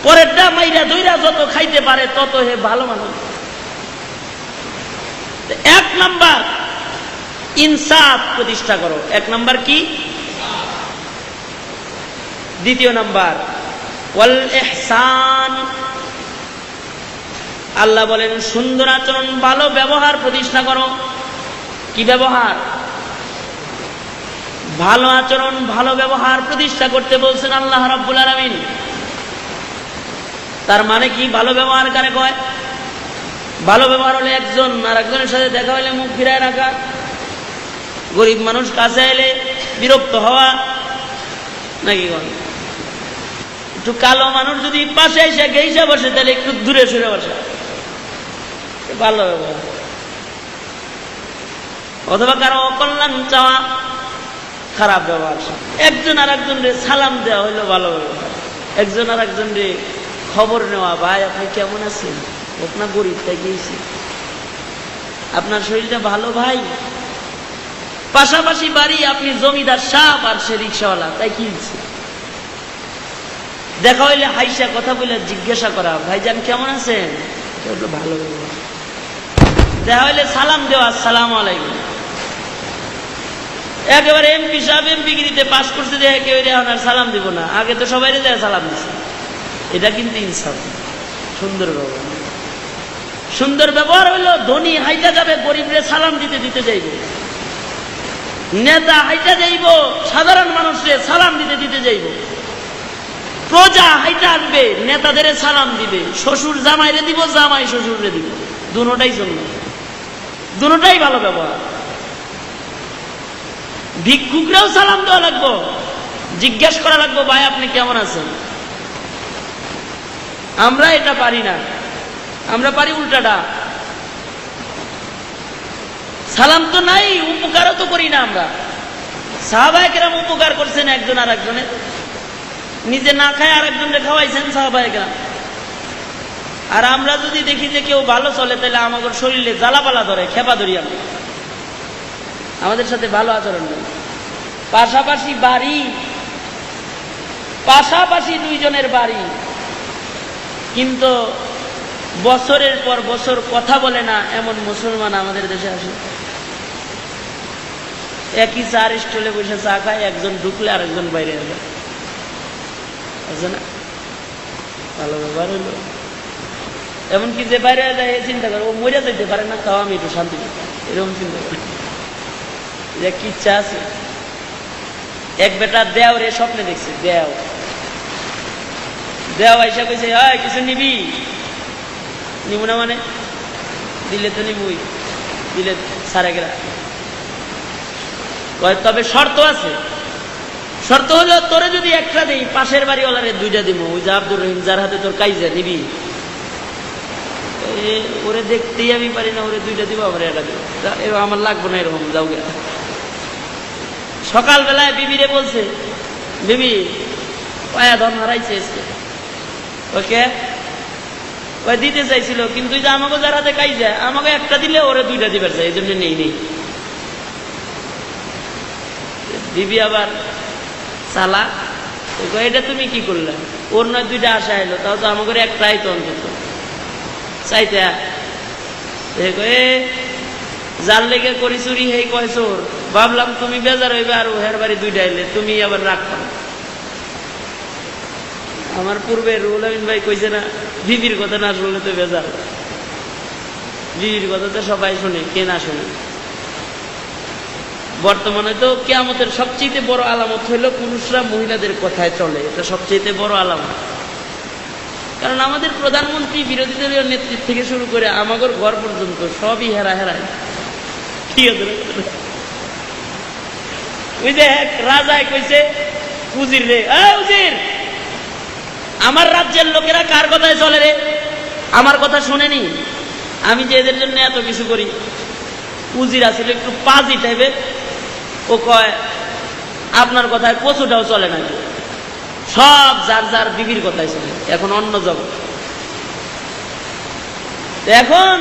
পরেরটা মাইরা দইরা যত খাইতে পারে তত হে ভালো মানুষ। এক নাম্বার ইনসাফ প্রতিষ্ঠা করো। এক নাম্বার কি? দ্বিতীয় নাম্বার ওয়াল ইহসান। আল্লাহ বলেন সুন্দর আচরণ, ভালো ব্যবহার প্রতিষ্ঠা করো। কি ব্যবহার? ভালো আচরণ, ভালো ব্যবহার প্রতিষ্ঠা করতে বলছেন আল্লাহ রাব্বুল আলামিন। তার মানে কি? ভালো ব্যবহার কারে কয়? ভালো ব্যবহার হলে একজন আর একজনের সাথে দেখা হলে মুখ ফিরায় রাখা, গরিব মানুষ কাছে এলে বিরক্ত হওয়া, নাকি একটু কালো মানুষ যদি পাশে এসে গেইসা বসে তাহলে একটু দূরে সরে বসা, ভালো ব্যবহার। অথবা কারো অকল্যাণ চাওয়া, খারাপ ব্যবহার। একজন আর একজনের সালাম দেওয়া হইলো ভালো ব্যবহার। একজন আর একজনের খবর নেওয়া, ভাই আপনি কেমন আছেন, আপনার গরিব তাই গিয়েছি, আপনার শরীরটা ভালো ভাই, পাশাপাশি বাড়ি, আপনি জমিদার সাহেব আর সে রিক্সাওয়ালা, তাই কিনছে। দেখা হইলে হাইসা কথা বলে জিজ্ঞাসা করা, ভাইজান কেমন আছেন, ভালো ব্যবহার। দেখা হইলে সালাম দেওয়া, আসসালামু আলাইকুম। একেবারে এমপি সাহেব এমপিগিরিতে পাস করছে, দেখে কেউ এখন আর সালাম দিব না, আগে তো সবাই দেয় সালাম দিচ্ছে। এটা কিন্তু ইনসাফ, সুন্দর ব্যবহার। সুন্দর ব্যবহার হইলো ধনী হাইটা যাবে গরিবরে সালাম দিতে দিতে যাইব, নেতা হাইটা যাইব সাধারণ মানুষরে সালাম দিতে দিতে যাইব, প্রজা হাইটা আসবে নেতাদের সালাম দিবে, শ্বশুর জামাইরে দিব, জামাই শ্বশুররে দিব, দুটোটাই জন্য, দুটোটাই ভালো ব্যবহার। ভিক্ষুকরাও সালাম দেওয়া লাগবো, জিজ্ঞেস করা লাগবো, ভাই আপনি কেমন আছেন। আমরা এটা পারি না, আমরা পারি উল্টাটা, সালাম তো নাই, উপকারও তো করি না আমরা। সাহাবায়ে কেরাম উপকার করছেন একজন আর একজনের, নিজে না খায় আর একজনকে খাওয়াইছেন সাহাবায়ে কেরাম। আর আমরা যদি দেখি যে কেউ ভালো চলে, তাহলে আমাদের শরীরে জ্বালাপালা ধরে, খেপা ধরি আমরা, আমাদের সাথে ভালো আচরণ নেই। পাশাপাশি বাড়ি, পাশাপাশি দুইজনের বাড়ি, কিন্তু বছরের পর বছর কথা বলে না এমন মুসলমান আমাদের দেশে আসে। একই চার স্টলে বসে চা খায়, একজন ঢুকলে আরেকজন বাইরে আসে না, ভালো ব্যবহার হইল। এমনকি যে বাইরে যায় চিন্তা করে ও মরে যাইতে পারে না, তাও আমি একটু শান্তি পেতাম, এরকম চিন্তা করি। কি ইচ্ছা আছে। এক বেটা দেও রে স্বপ্নে দেখছে, দেও আইসা কইছে কিছু নিবি, নিব না মানে, দিলে তো নিবই, দিলে সারা গেরা। তবে শর্ত আছে, শর্ত হলো তোরে যদি একটা দিই, পাশের বাড়িওয়ালারে দুইটা দিব, ওই যে আব্দুর রহিম যার হাতে তোর কাইজা নিবি, ওরে দেখতেই আমি পারি না, ওরে দুইটা দিব, আমার একটা দিব, আমার লাগবো না, এরকম যাও গে। সকালবেলায় বিবিরে বলছে, বিবি পায়া ধন হারাইছে, ওকে ওই দিতে চাইছিল, কিন্তু যে আমাকে যার হাতে কাই যায়, আমাকে একটা দিলে ওরে দুইটা দিবার চাই, এই জন্য নেই। বিবি আবার চালা, এটা তুমি কি করলে, ওর নয় দুইটা আশা এলো, তাও তো আমাকে একটাই তো অন্তত চাইতে, যার লেগে করি চুরি, হেই কয় চোর, ভাবলাম তুমি বেজার হইবে, আর হের বাড়ি দুইটা এলে তুমি আবার রাখবা। আমার পূর্বে রুহুল আমিন ভাই কইছে না, বিবির কথা না শুনলে তো বেজার, বিবির কথা তো সবাই শুনে, কে না শুনে। বর্তমানে তো কিয়ামতের সবচেয়ে বড় আলামত হইল পুরুষরা মহিলাদের কথায় চলে, এটা সবচেয়ে বড় আলামত। কারণ আমাদের প্রধানমন্ত্রী, বিরোধী দলীয় নেতৃত্ব থেকে শুরু করে আমাদের ঘর পর্যন্ত সবই হেরায়। ঠিক আছে, ওই যে এক রাজায় কইছে উজির রে, উজির আমার রাজ্যের লোকেরা কার কথায় চলে রে, আমার কথা শোনেনি, আমি যে এদের জন্য এত কিছু করি। উজির আসলে একটু পাজি টাইপের, ও কয় আপনার কথায় কচুটাও চলে না, সব যার যার বিবির কথায় চলে। এখন অন্য জগৎ, এখন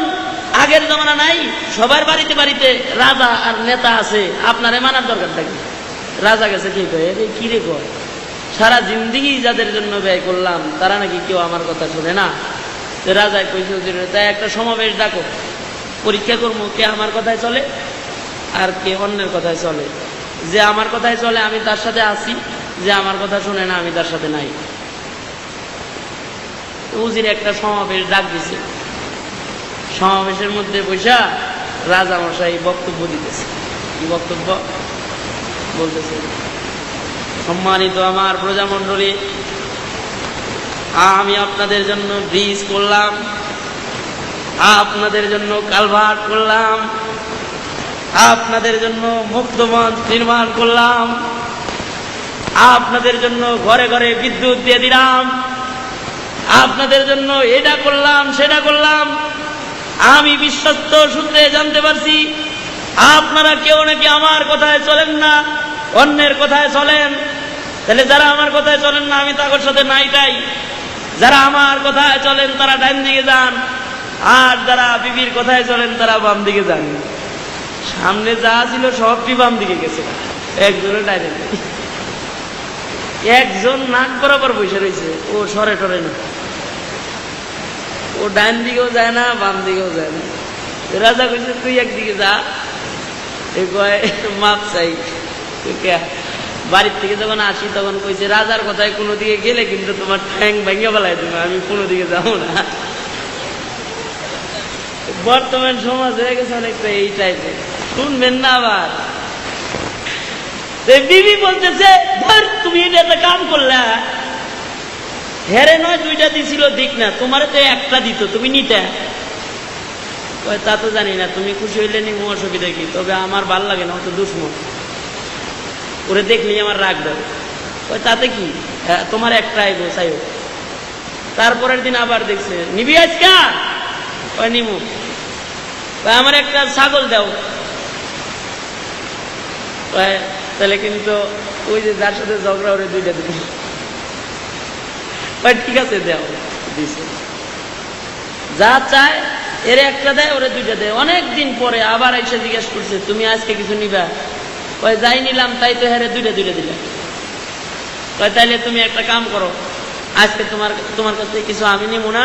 আগের জমানা নাই, সবার বাড়িতে বাড়িতে রাজা আর নেতা আছে, আপনারে মানার দরকার থাকে। রাজা গেছে কি কয়, কি রে কয়, সারা জিন্দিগি যাদের জন্য ব্যয় করলাম তারা নাকি কেউ আমার কথা শুনে না। রাজায় কইছে, তাই একটা সমাবেশ ডাকো, পরীক্ষা করবো কে আমার কথায় চলে। আর কে অন্যের কথায় চলে। যে আমার কথায় চলে আমি তার সাথে আছি, যে আমার কথা শুনে না আমি তার সাথে নাই। উজির একটা সমাবেশ ডাক দিছে, সমাবেশের মধ্যে বৈশা রাজামশাই বক্তব্য দিতেছে। কি বক্তব্য বলতেছে? সম্মানিত আমার প্রজামণ্ডলী, আমি আপনাদের জন্য ব্রিজ করলাম, আপনাদের জন্য কালভার্ট করলাম, আপনাদের জন্য মুক্তমঞ্চ নির্মাণ করলাম, আপনাদের জন্য ঘরে ঘরে বিদ্যুৎ দিয়ে দিলাম, আপনাদের জন্য এটা করলাম সেটা করলাম। আমি বিশ্বস্ত সূত্রে জানতে পারছি আপনারা কেউ নাকি আমার কথায় চলেন না, অন্যের কথায় চলেন। তাহলে যারা আমার কথায় চলেন না আমি তাদের সাথে নাইটাই, যারা আমার কথায় চলেন তারা ডান দিকে যান, আর যারা বিবির কথায় চলেন তারা বাম দিকে যান। সামনে যা ছিল সবটি বাম দিকে গেছে, একজনের ডাইনে। একজন নাক বরাবর বসে রয়েছে, ও সরে টরে না, ও ডান দিকেও যায় না বাম দিকেও যায় না। রাজা কইছে তুই একদিকে যা, মাপ চাই। বাড়ির থেকে যখন আসি তখন কইছে রাজার কথায় কোনো দিকে গেলে কিন্তু তোমার ঠ্যাং ভেঙে ফেলাই তুমি, আমি কোনো দিকে যাবো না। বর্তমান সমাজ হয়ে গেছে অনেকটা এই টাইপের, শুনবেন না। আবার বিবি বলতেছে ধর তুমি এটা একটা কাম করলা, হেরে নয় দুইটা দিছিল দিক না, তোমার তো একটা দিত তুমি নিতে। তা তো জানি না, তুমি খুশি হইলে নিমু, অসুবিধা কি? তবে আমার ভাল লাগে না, অত দুশ্মন, ওরে দেখলি আমার রাগ দেবে। তাতে কি, তোমার একটা আইব চাইও। তারপরের দিন আবার দেখছে নিবি আজকা, নিমু। আমার একটা ছাগল দাও। তাহলে কিন্তু ওই যে যার সাথে ঝগড়া ওরে দুইটা দিবে। ঠিক আছে দাও, দিছে। যা চায় এর একটা দেয়, ওরে দুইটা দেয়। অনেক দিন পরে আবার এসে জিজ্ঞেস করছে তুমি আজকে কিছু নিবা? যাই নিলাম, তাই তো হেরে দুইটা দিলাম। তাইলে তুমি একটা কাম করো, আজকে তোমার কাছে কিছু আমি নিব না,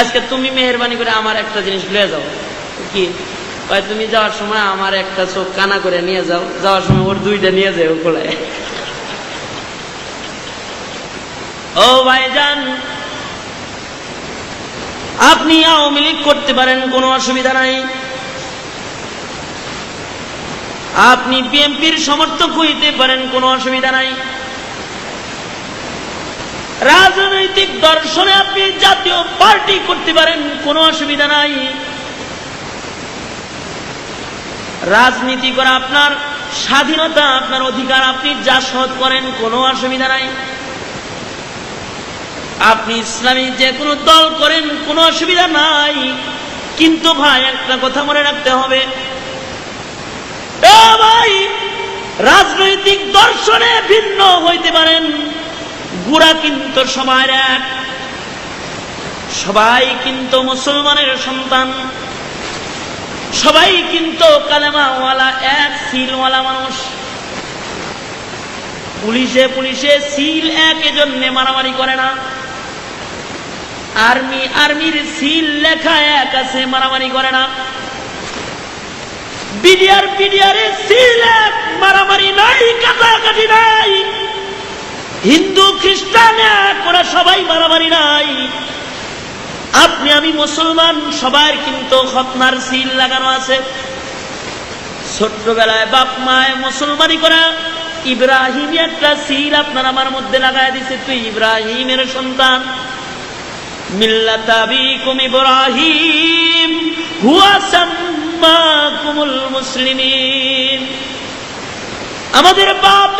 আজকে তুমি মেহরবানি করে আমার একটা জিনিস লয়ে যাও। কি? তুমি যাওয়ার সময় আমার একটা চোখ কানা করে নিয়ে যাও, যাওয়ার সময় ওর দুইটা নিয়ে যাও কোলায়। ও ভাইজান, আপনি আওয়ামী লীগ করতে পারেন, কোনো অসুবিধা নাই। আপনি বিএনপির সমর্থক হইতে পারেন, কোনো অসুবিধা নাই। রাজনৈতিক দর্শনে আপনি জাতীয় পার্টি করতে পারেন, কোনো অসুবিধা নাই। রাজনীতি করা আপনার স্বাধীনতা, আপনার অধিকার, আপনি যা সৎ করেন, কোনো অসুবিধা নাই। আপনি ইসলামী যে কোনো দল করেন, কোনো অসুবিধা নাই। কিন্তু ভাই একটা কথা মনে রাখতে হবে, ভাই রাজনৈতিক দর্শনে ভিন্ন হইতে পারেন, গোড়া কিন্তু সবার এক। সবাই কিন্তু মুসলমানের সন্তান, সবাই কিন্তু কালেমাওয়ালা, এক সিলওয়ালা মানুষ। পুলিশে সিল এক, এজন্য মারামারি করে না। আর্মির সিল লেখা এক আছে, মারামারি করে না। বিডিআর সিল এক, মারামারি নাই, কাটাকাটি নাই। হিন্দু খ্রিস্টান এক, ওরা সবাই মারামারি নাই। আপনি আমি মুসলমান, সবার কিন্তু খতনার সিল লাগানো আছে। ছোট্টবেলায় বাপ মায় মুসলমানি করা ইব্রাহিম একটা সিল আপনার আমার মধ্যে লাগাই দিছে, তুই ইব্রাহিমের সন্তান। মিল্লাতা আবিকুম ইব্রাহিম হুয়া সাম্মাকুমুল মুসলিমিন। আমাদের বাপ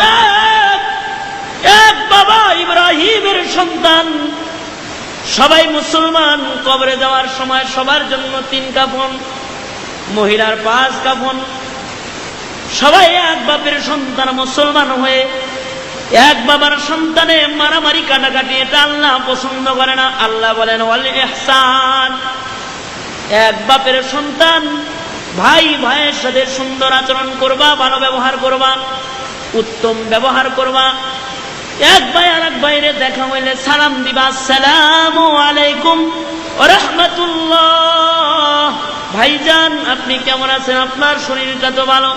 এক বাবা ইব্রাহিমের সন্তান, সবাই মুসলমান। কবরে যাওয়ার সময় সবার জন্য 3 কাফন, মহিলার 5 কাফন। সবাই এক বাপের সন্তান, মুসলমান হয়ে এক বাবার সন্তানে মারামারি কাটাকাটি, এটা আল্লাহ পছন্দ করে না। আল্লাহ বলেন ওয়াল ইহসান, এক বাপের সন্তান, ভাই ভাইয়ের সাথে সুন্দর আচরণ করবা, ভালো ব্যবহার করবা, উত্তম ব্যবহার করবা। এক ভাই আর এক ভাইরে দেখা হইলে সালাম দিবা, আসসালামু আলাইকুম ওয়া রাহমাতুল্লাহ। ভাইজান আপনি কেমন আছেন, আপনার শরীরটা তো ভালো,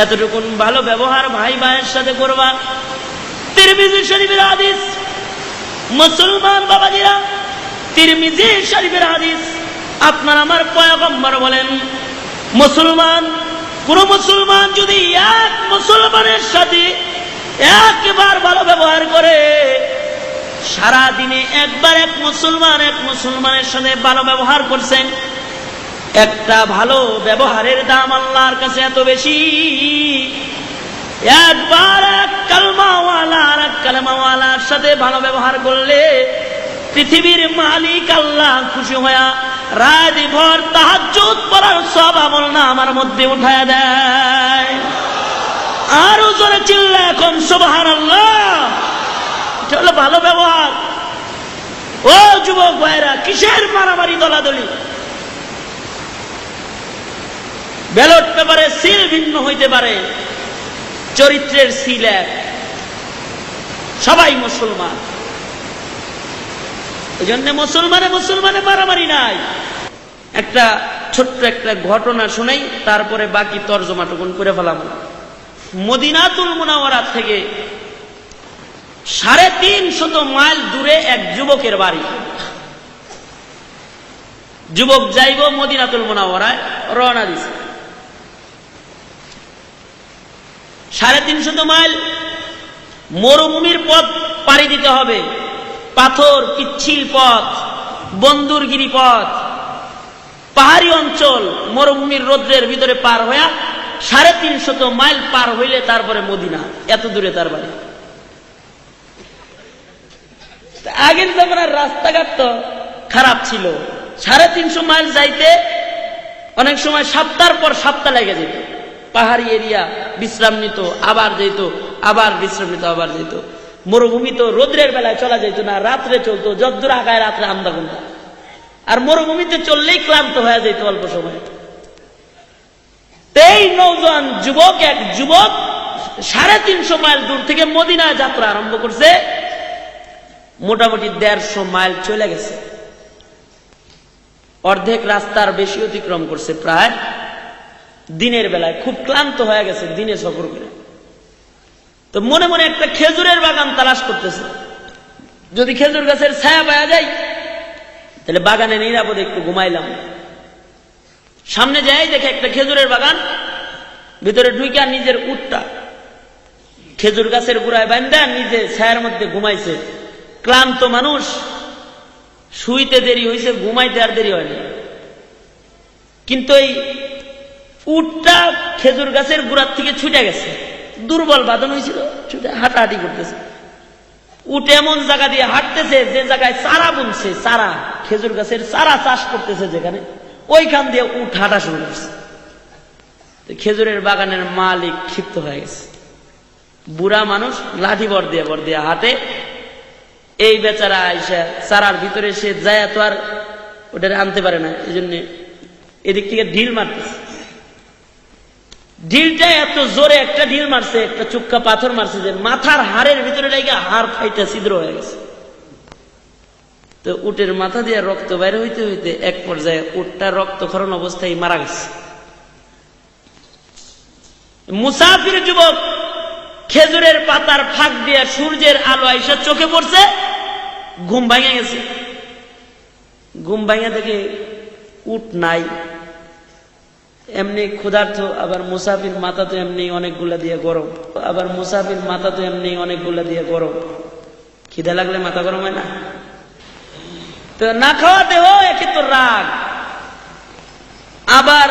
এতটুকুন ভালো ব্যবহার ভাই ভাইয়ের সাথে করবা। তিরমিজি শরীফের হাদিস, মুসলমান বাবাজিরা, তিরমিজি শরীফের হাদিস, আপনার আমার পয়গম্বর বলেন, মুসলমান, কোন মুসলমান যদি এক মুসলমানের সাথে একবার ভালো ব্যবহার করে, সারা দিনে একবার এক মুসলমানের সাথে ভালো ব্যবহার করছেন, একটা ভালো ব্যবহারের দাম আল্লাহর কাছে এত বেশি। একবার এক কালমাওয়ালা আর এক কালমাওয়ালার সাথে ভালো ব্যবহার করলে পৃথিবীর মালিক আল্লাহ খুশি হয়ে রাত ভর তাহাজ্জুদ পড়ার সব আমল না আমার মধ্যে উঠায় দেয়। আরো জোরে চিল্লা এখন সুবহানাল্লাহ। এটা হলো ভালো ব্যবহার। ও যুবক ভাইরা, কিসের মারামারি দলাদলি? ব্যালট পেপারে সিল ভিন্ন হইতে পারে, চরিত্রের সিল এক, সবাই মুসলমান। এই জন্য মুসলমানে মারামারি নাই। একটা ছোট্ট একটা ঘটনা শুনাই, তারপরে বাকি তর্জমাটুকুন করে ফেলাম। মদিনাতুল মুনাওয়ারা থেকে 350 মাইল দূরে এক যুবকের বাড়ি। যুবক যাইব মদিনাতুল মুনাওয়ারায়, রওনা দিছে। 350 মাইল মরুভূমির পথ পাড়ি দিতে হবে, পাথর পিচ্ছিল পথ, বন্দুরগিরি পথ, পাহাড়ি অঞ্চল, মরুভূমির রৌদ্রের ভিতরে পার হয়ে 350 মাইল পার হইলে তারপরে মদিনা। এত দূরে তার বাড়ি। আগের জামানার রাস্তাঘাট তো খারাপ ছিল, 350 মাইল যাইতে অনেক সময় সপ্তাহ পর সপ্তাহ লেগে যেত। পাহাড়ি এরিয়া, বিশ্রাম নিত, আবার যেত, আবার বিশ্রাম নিত, আবার যেত। মরুভূমি তো রোদ্রের বেলায় চলা যেত না, রাত্রে চলতো, যদ্দূর আগায় রাত্রে আধা ঘন্টা। আর মরুভূমিতে চললেই ক্লান্ত হয়ে যেত অল্প সময়। এই নওজোয়ান যুবক, এক যুবক 350 মাইল দূর থেকে মদিনা যাত্রা আরম্ভ করছে। মোটামুটি 150 মাইল চলে গেছে, অর্ধেক রাস্তার বেশি অতিক্রম করছে। প্রায় দিনের বেলায় খুব ক্লান্ত হয়ে গেছে দিনে সফর করে। তো মনে মনে একটা খেজুরের বাগান তালাশ করতেছে, যদি খেজুর গাছের ছায়া পাওয়া যায় তাহলে বাগানে নিরাপদে একটু ঘুমাইলাম। সামনে যাই দেখে একটা খেজুরের বাগান, ভিতরে ঢুইকা নিজের উটটা খেজুর গাছের গোড়ায় বান্ধা নিজে ছায়ার মধ্যে ঘুমাইছে। ক্লান্ত মানুষ, শুইতে দেরি হয়েছে, ঘুমাইতে আর দেরি হয়নি। কিন্তু এই উটটা খেজুর গাছের গোড়ার থেকে ছুটে গেছে, দুর্বল বাদন হয়েছিল, ছুটে হাঁটাহাঁটি করতেছে। উট এমন জায়গা দিয়ে হাঁটতেছে যে জায়গায় চারা বুনছে, চারা, খেজুর গাছের চারা চাষ করতেছে যেখানে, ওইখান দিয়ে উট হাঁটা শুরু করছে। খেজুরের বাগানের মালিক ক্ষিপ্ত হয়ে গেছে। বুড়া মানুষ, লাঠি বর দিয়ে হাঁটে। এই বেচারা আইসা চারার ভিতরে সে যায় তো আর ওটা আনতে পারে না, এই জন্য এদিক থেকে ঢিল মারতেছে। ঢিলটা এত জোরে একটা ঢিল মারছে, একটা চুক্কা পাথর মারছে যে মাথার হাড়ের ভিতরে লেগে হাড় ফাইটা ছিদ্র হয়ে গেছে। তো উটের মাথা দিয়ে রক্ত বাইরে হইতে হইতে এক পর্যায়ে উটটা রক্তক্ষরণ অবস্থায় মারা গেছে। মুসাফির যুবক খেজুরের পাতার ফাঁক দিয়ে সূর্যের আলো আইসা চোখে পড়ছে, ঘুম ভাঙে গেছে। ঘুম ভাঙে দেখে উট নাই, এমনি ক্ষুধার্ত, আবার মুসাফির মাথা তো এমনি অনেকগুলা দিয়ে গরম, খিদা লাগলে মাথা গরম হয় না? তো না খাওয়াতে হয়, একে তো রাগ। আবার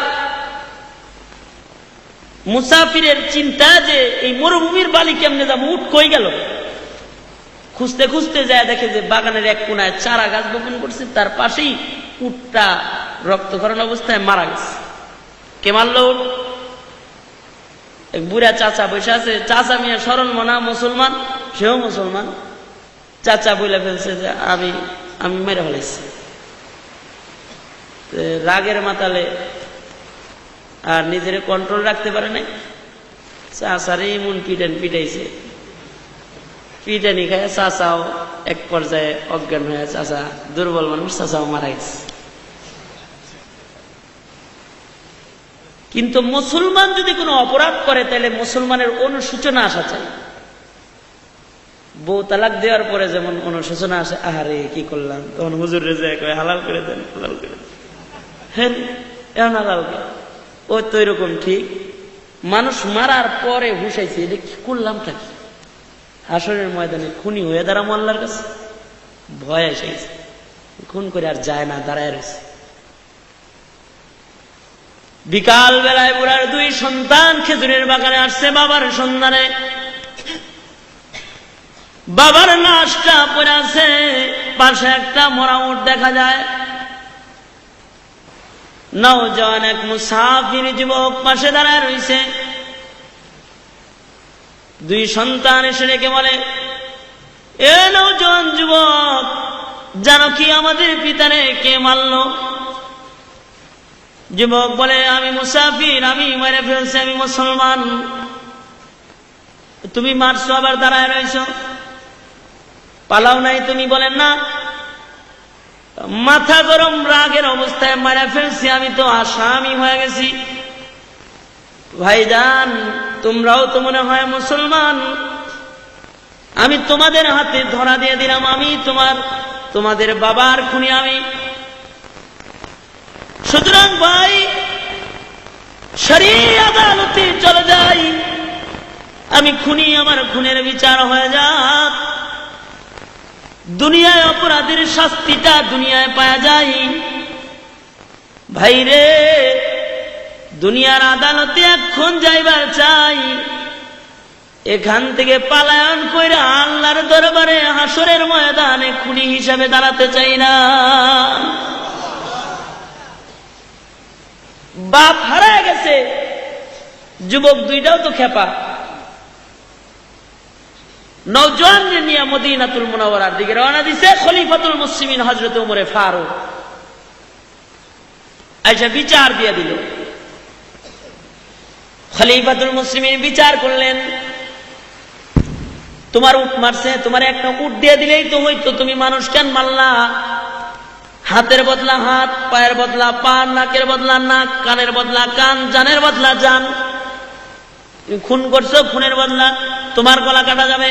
মুসাফিরের চিন্তা যে এই মরুভূমির বালি কেমনে যাবো, উট কই গেল? খুঁজতে খুঁজতে যায় দেখে যে বাগানের এক কোনায় চারা গাছ বপন করছে, তার পাশেই উটটা রক্তক্ষরণ অবস্থায় মারা গেছে। কে মারল উট? এক বুড়া চাচা বসে আছে। চাচা মিয়া সরল মনা, মুসলমান, সেও মুসলমান। চাচা বলে ফেলছে যে আমি মেরে ফেলেছি। রাগের মাতালে আর নিজের কন্ট্রোল রাখতে পারে নাই, চাচারে এমন পিটাইছে। পিটানি খায় চাচাও এক পর্যায়ে অজ্ঞান হয়ে, চাচা দুর্বল মানুষ, চাচাও মারা গেছে। কিন্তু মুসলমান যদি কোনো অপরাধ করে তাহলে মুসলমানের অনুশোচনা আসা চাই। বউ তালাক দেওয়ার পরে যেমন অনুশোচনা আসে, আহারে কি করলাম, তখন হুজুর রেজা কয় হালাল করে দেন, হালাল করে দেন। হ্যাঁ এমন হালাল কে? ওই তো এরকম ঠিক মানুষ মারার পরে হুসাইছে, এটা কি করলামটা কি? হাসরের ময়দানে খুনি হয়ে দাঁড়াম আল্লাহর কাছে, ভয় এসে গেছে, খুন করে আর যায় না, দাঁড়ায় রয়েছে। বিকাল বেলায় বুড়ার দুই সন্তান খেজুরের বাগানে আসছে বাবার সন্ধানে। বাবার লাশটা পড়ে আছে, পাশে একটা মরা উট দেখা যায়। নওজওয়ান এক মুসাফির যুবক পাশে দাঁড়ায় রয়েছে। দুই সন্তান এসে রেখে বলে, এ নওজওয়ান যুবক, জানো কি আমাদের পিতারে কে মারল? যুবক বলে, আমি মুসাফির, আমি মেরে ফেলছি, আমি মুসলমান। তুমি মারছো, আবার দাঁড়ায় রয়েছো, পালাও নাই তুমি? বলেন না, মাথা গরম রাগের অবস্থায় মারা ফেলছি, আমি তো আসামি হয়ে গেছি। ভাইজান, তোমরাও তো মনে হয় মুসলমান, আমি তোমাদের হাতে ধরা দিয়ে দিলাম, আমি তোমাদের বাবার খুনি আমি। সুতরাং ভাই, শরীয়ত আদালতে চলে যাই, আমি খুনি, আমার খুনের বিচার হয়ে যাক। দুনিয়ায় অপরাধের শাস্তিটা দুনিয়ায় পাওয়া যায়। ভাইরে, দুনিয়ার আদালতে এখন যাইবার চাই, এখান থেকে পালায়ন কইরা আল্লাহর দরবারে হাসরের ময়দানে খুনি হিসাবে দাঁড়াতে চাই না। বাপ হারায় গেছে, যুবক দুইটাও তো খেপা। নওজওয়ানদের নিয়ে মদিনাতুল মুনাওয়ারার দিকে রওনা দিছে খলিফাতুল মুসলিমিন হযরত ওমর ফারুক। আচ্ছা, বিচার দিয়ে দিল। খলিফাতুল মুসলিমিন বিচার করলেন, তোমার উট মারছে, তোমার একটা উট দিয়ে দিলেই তো হইতো, তুমি মানুষ কেন মারলা? হাতের বদলা হাত, পায়ের বদলা পা, নাকের বদলা নাক, কানের বদলা কান, জানের বদলা জান। তুমি খুন করছো, খুনের বদলা তোমার গলা কাটা যাবে।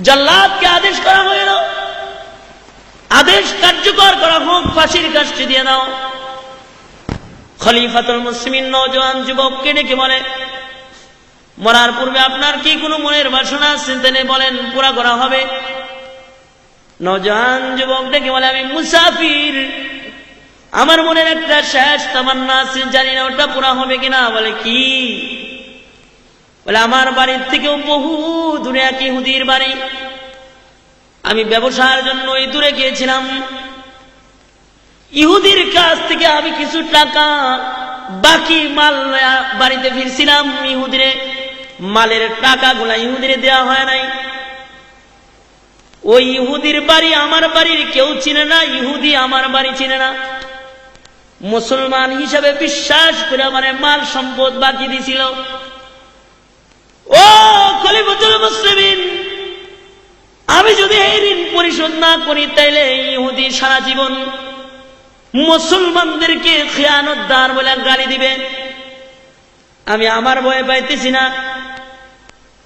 জল্লাদকে আদেশ করা হইল, আদেশ কার্যকর করা হোক, ফাঁসির কাষ্টি দিয়ে দাও। খলিফাতুল মুসলিমিন নওজওয়ান যুবককে ডেকে বলে, মরার পূর্বে আপনার কি কোনো মনের বাসনা আছে? তিনি বলেন, পুরা করা হবে। নওজওয়ান যুবক ডেকে বলে, আমি মুসাফির, আমার মনের একটা শেষ তামান্না আছে, জানি না ওটা পুরা হবে কিনা। বলে, কি? বলে, আমার বাড়ির থেকেও বহু দূরে এক ইহুদির বাড়ি, আমি ব্যবসার জন্য এই দূরে গিয়েছিলাম। ইহুদির কাছ থেকে আমি কিছু টাকা বাকি মাল বাড়িতে ফিরছিলাম। ইহুদিরে মালের টাকাগুলা ইহুদিরে দেওয়া হয় নাই। ওই ইহুদির বাড়ি আমার বাড়ির কেউ চিনে না, ইহুদি আমার বাড়ি চিনে না। মুসলমান হিসাবে বিশ্বাস করে আমার মাল সম্পদ বাকি দিছিল। ও খলিফাতুল মুসলিমিন, আমি যদি এই ঋণ পরিশোধ না করি তাইলে ইহুদি সারা জীবন মুসলমানদেরকে খেয়ানতদার বলে গালি দিবে। আমি আমার ভয় পাইতেছি না,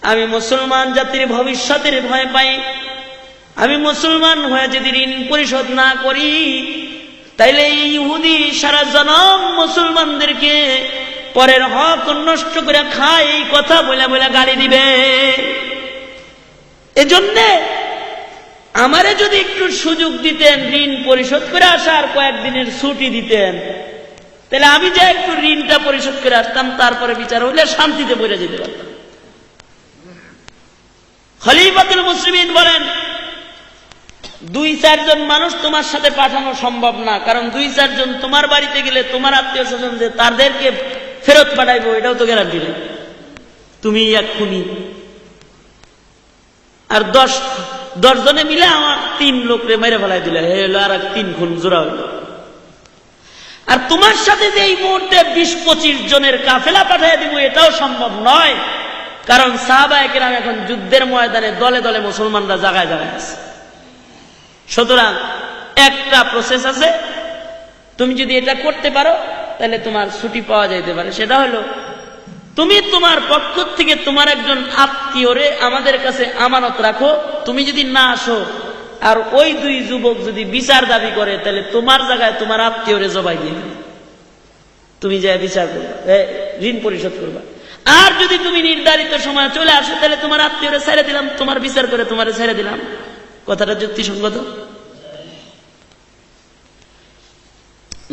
আমি মুসলমান জাতির ভবিষ্যতের ভয় পাই। আমি মুসলমান হয়ে যদি ঋণ পরিশোধ না করি তাইলে ইহুদি সারা জনম মুসলমানদেরকে পরের হক নষ্ট করে খায়, এই কথা বলে বলে গালি দিবে। এজন্যে আমারে যদি একটু সুযোগ দিতেন, ঋণ পরিশোধ করে আসার কয়েকদিনের ছুটি দিতেন, তাহলে আমি যে একটু ঋণটা পরিশোধ করে আসতাম, তারপরে বিচার হইলে শান্তিতে বইরে যেতে পারতাম। খলিফাতুল মুসলিমিন বলেন, 2-4 জন মানুষ তোমার সাথে পাঠানো সম্ভব না, কারণ 2-4 জন তোমার বাড়িতে গেলে তোমার আত্মীয় স্বজন যে তাদেরকে ফেরত পাঠাইবো এটাও তো গ্যারান্টি নেই। তুমি এক খুনি, আর 10 জনে মিলে আমার 3 লোকরে মেরে ফেলাই দিলে, হলো আর 3 খুন জোড়া হইল। আর তোমার সাথে যে এই মুহূর্তে 20-25 জনের কাফেলা পাঠিয়ে দিব এটাও সম্ভব নয়, কারণ সাহাবায়ে কেরাম এখন যুদ্ধের ময়দানে দলে দলে মুসলমানরা জায়গায় জায়গায় আছে। সুতরাং একটা প্রসেস আছে, তুমি যদি এটা করতে পারো তাহলে তোমার ছুটি পাওয়া যাইতে পারে। সেটা হলো তুমি তোমার পক্ষ থেকে তোমার একজন আত্মীয়রে আমাদের কাছে আমানত রাখো, তুমি যদি না আসো আর ওই দুই যুবক যদি বিচার দাবি করে, তাহলে তোমার জায়গায় তোমার আত্মীয়রে জবাই দিবে, তুমি যা বিচার করবা, ঋণ পরিশোধ করবা। আর যদি তুমি নির্ধারিত সময় চলে আসো, তাহলে তোমার আত্মীয়রে ছেড়ে দিলাম, তোমার বিচার করে তোমারে ছেড়ে দিলাম। কথাটা যুক্তিসঙ্গত?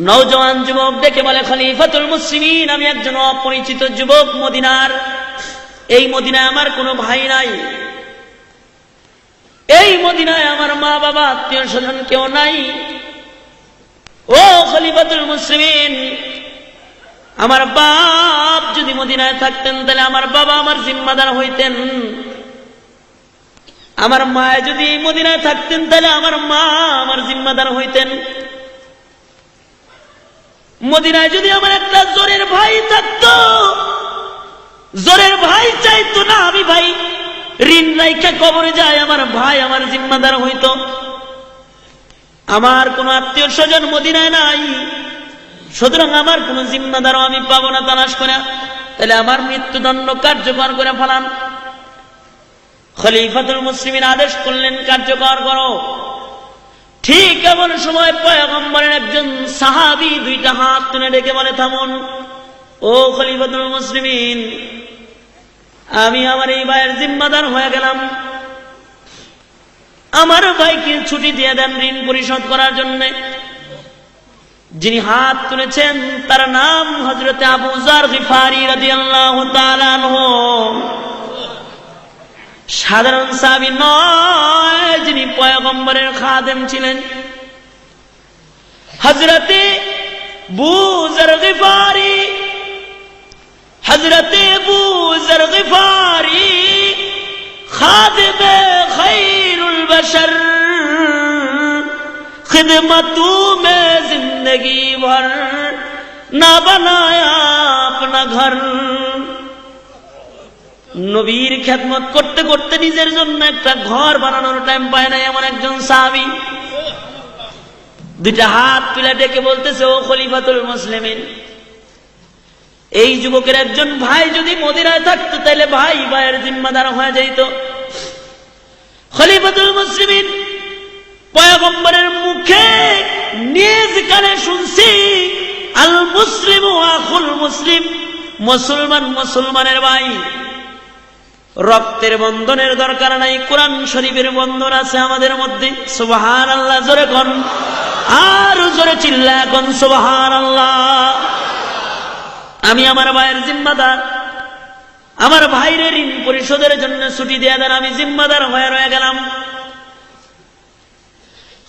নওজোয়ান যুবক ডেকে বলে, খলিফাতুল মুসলিমিন, আমি একজন অপরিচিত যুবক মদিনার, এই মদিনায় আমার কোনো ভাই নাই, এই মদিনায় আমার মা বাবা আত্মীয় স্বজন কেউ নাই। ও খলিফাতুল মুসলিমিন, আমার বাপ যদি মদিনায় থাকতেন তাহলে আমার বাবা আমার জিম্মাদার হইতেন, আমার মা যদি মদিনায় থাকতেন তাহলে আমার মা আমার জিম্মাদার হইতেন। মদিনায় যদি আমার একটা জোরের ভাই থাকতো, জোরের ভাই চাইতো না আমি ভাই ঋণ রাইখা কবরে যায়, আমার ভাই আমার জিম্মাদার হইতো। আমার কোন আত্মীয় স্বজন মদিনায় নাই, সুতরাং আমার কোন জিম্মাদারও আমি পাবো না তালাশ করে, তাহলে আমার মৃত্যুদণ্ড কার্যকর করে ফেলান। খলিফাতুল মুসলিমিন আদেশ করলেন, কার্যকর করো। ঠিক এমন সময় পয়গম্বরের একজন সাহাবী দুইটা হাত তুলে ডেকে বলে, থামুন ও খলিফাতুল মুসলিমিন, আমি আমার এই ভাইয়ের জিম্মাদার হয়ে গেলাম, আমার ভাইকে ছুটি দিয়ে দেন ঋণ পরিশোধ করার জন্য। যিনি হাত তুলেছেন তার নাম হযরত আবু যার গিফারি রাদিয়াল্লাহু তাআলা আনহু। সাধারণ সাহাবী নয়, যিনি পয়গম্বরের খাদেম ছিলেন। হযরতে আবু যার গিফারি, হযরতে আবু যার গিফারি খাদেমে খায়রুল বশর, खिदमतों में जिंदगी भर ना बनाया अपना घर। নবীর খেদমত করতে করতে নিজের জন্য একটা ঘর বানানোর টাইম পায় না এমন একজন সাহাবী দুইটা হাত তুলে ডেকে বলতেছে, ও খলিফাতুল মুসলিমিন, এই যুবকের একজন ভাই যদি মদিনায় থাকতো তাহলে ভাই ভাইয়ের জিম্মাদার হয়ে যেত। খলিফাতুল মুসলিমিন পয়গম্বরের মুখে নিজ কানে শুনছি, আল মুসলিমু আখুল মুসলিম, মুসলমান মুসলমানের ভাই, রক্তের বন্ধনের দরকার নাই, কোরআন শরীফের বন্ধন আছে আমাদের মধ্যে। সুবহানাল্লাহ জোরে কোন, আর জোরে চিল্লায় কোন সুবহানাল্লাহ। আমি আমার ভাইয়ের জিম্মাদার, আমার ভাইয়ের ঋণ পরিশোধের জন্য ছুটি দিয়ে দেন, আমি জিম্মাদার হয়ে রয়ে গেলাম।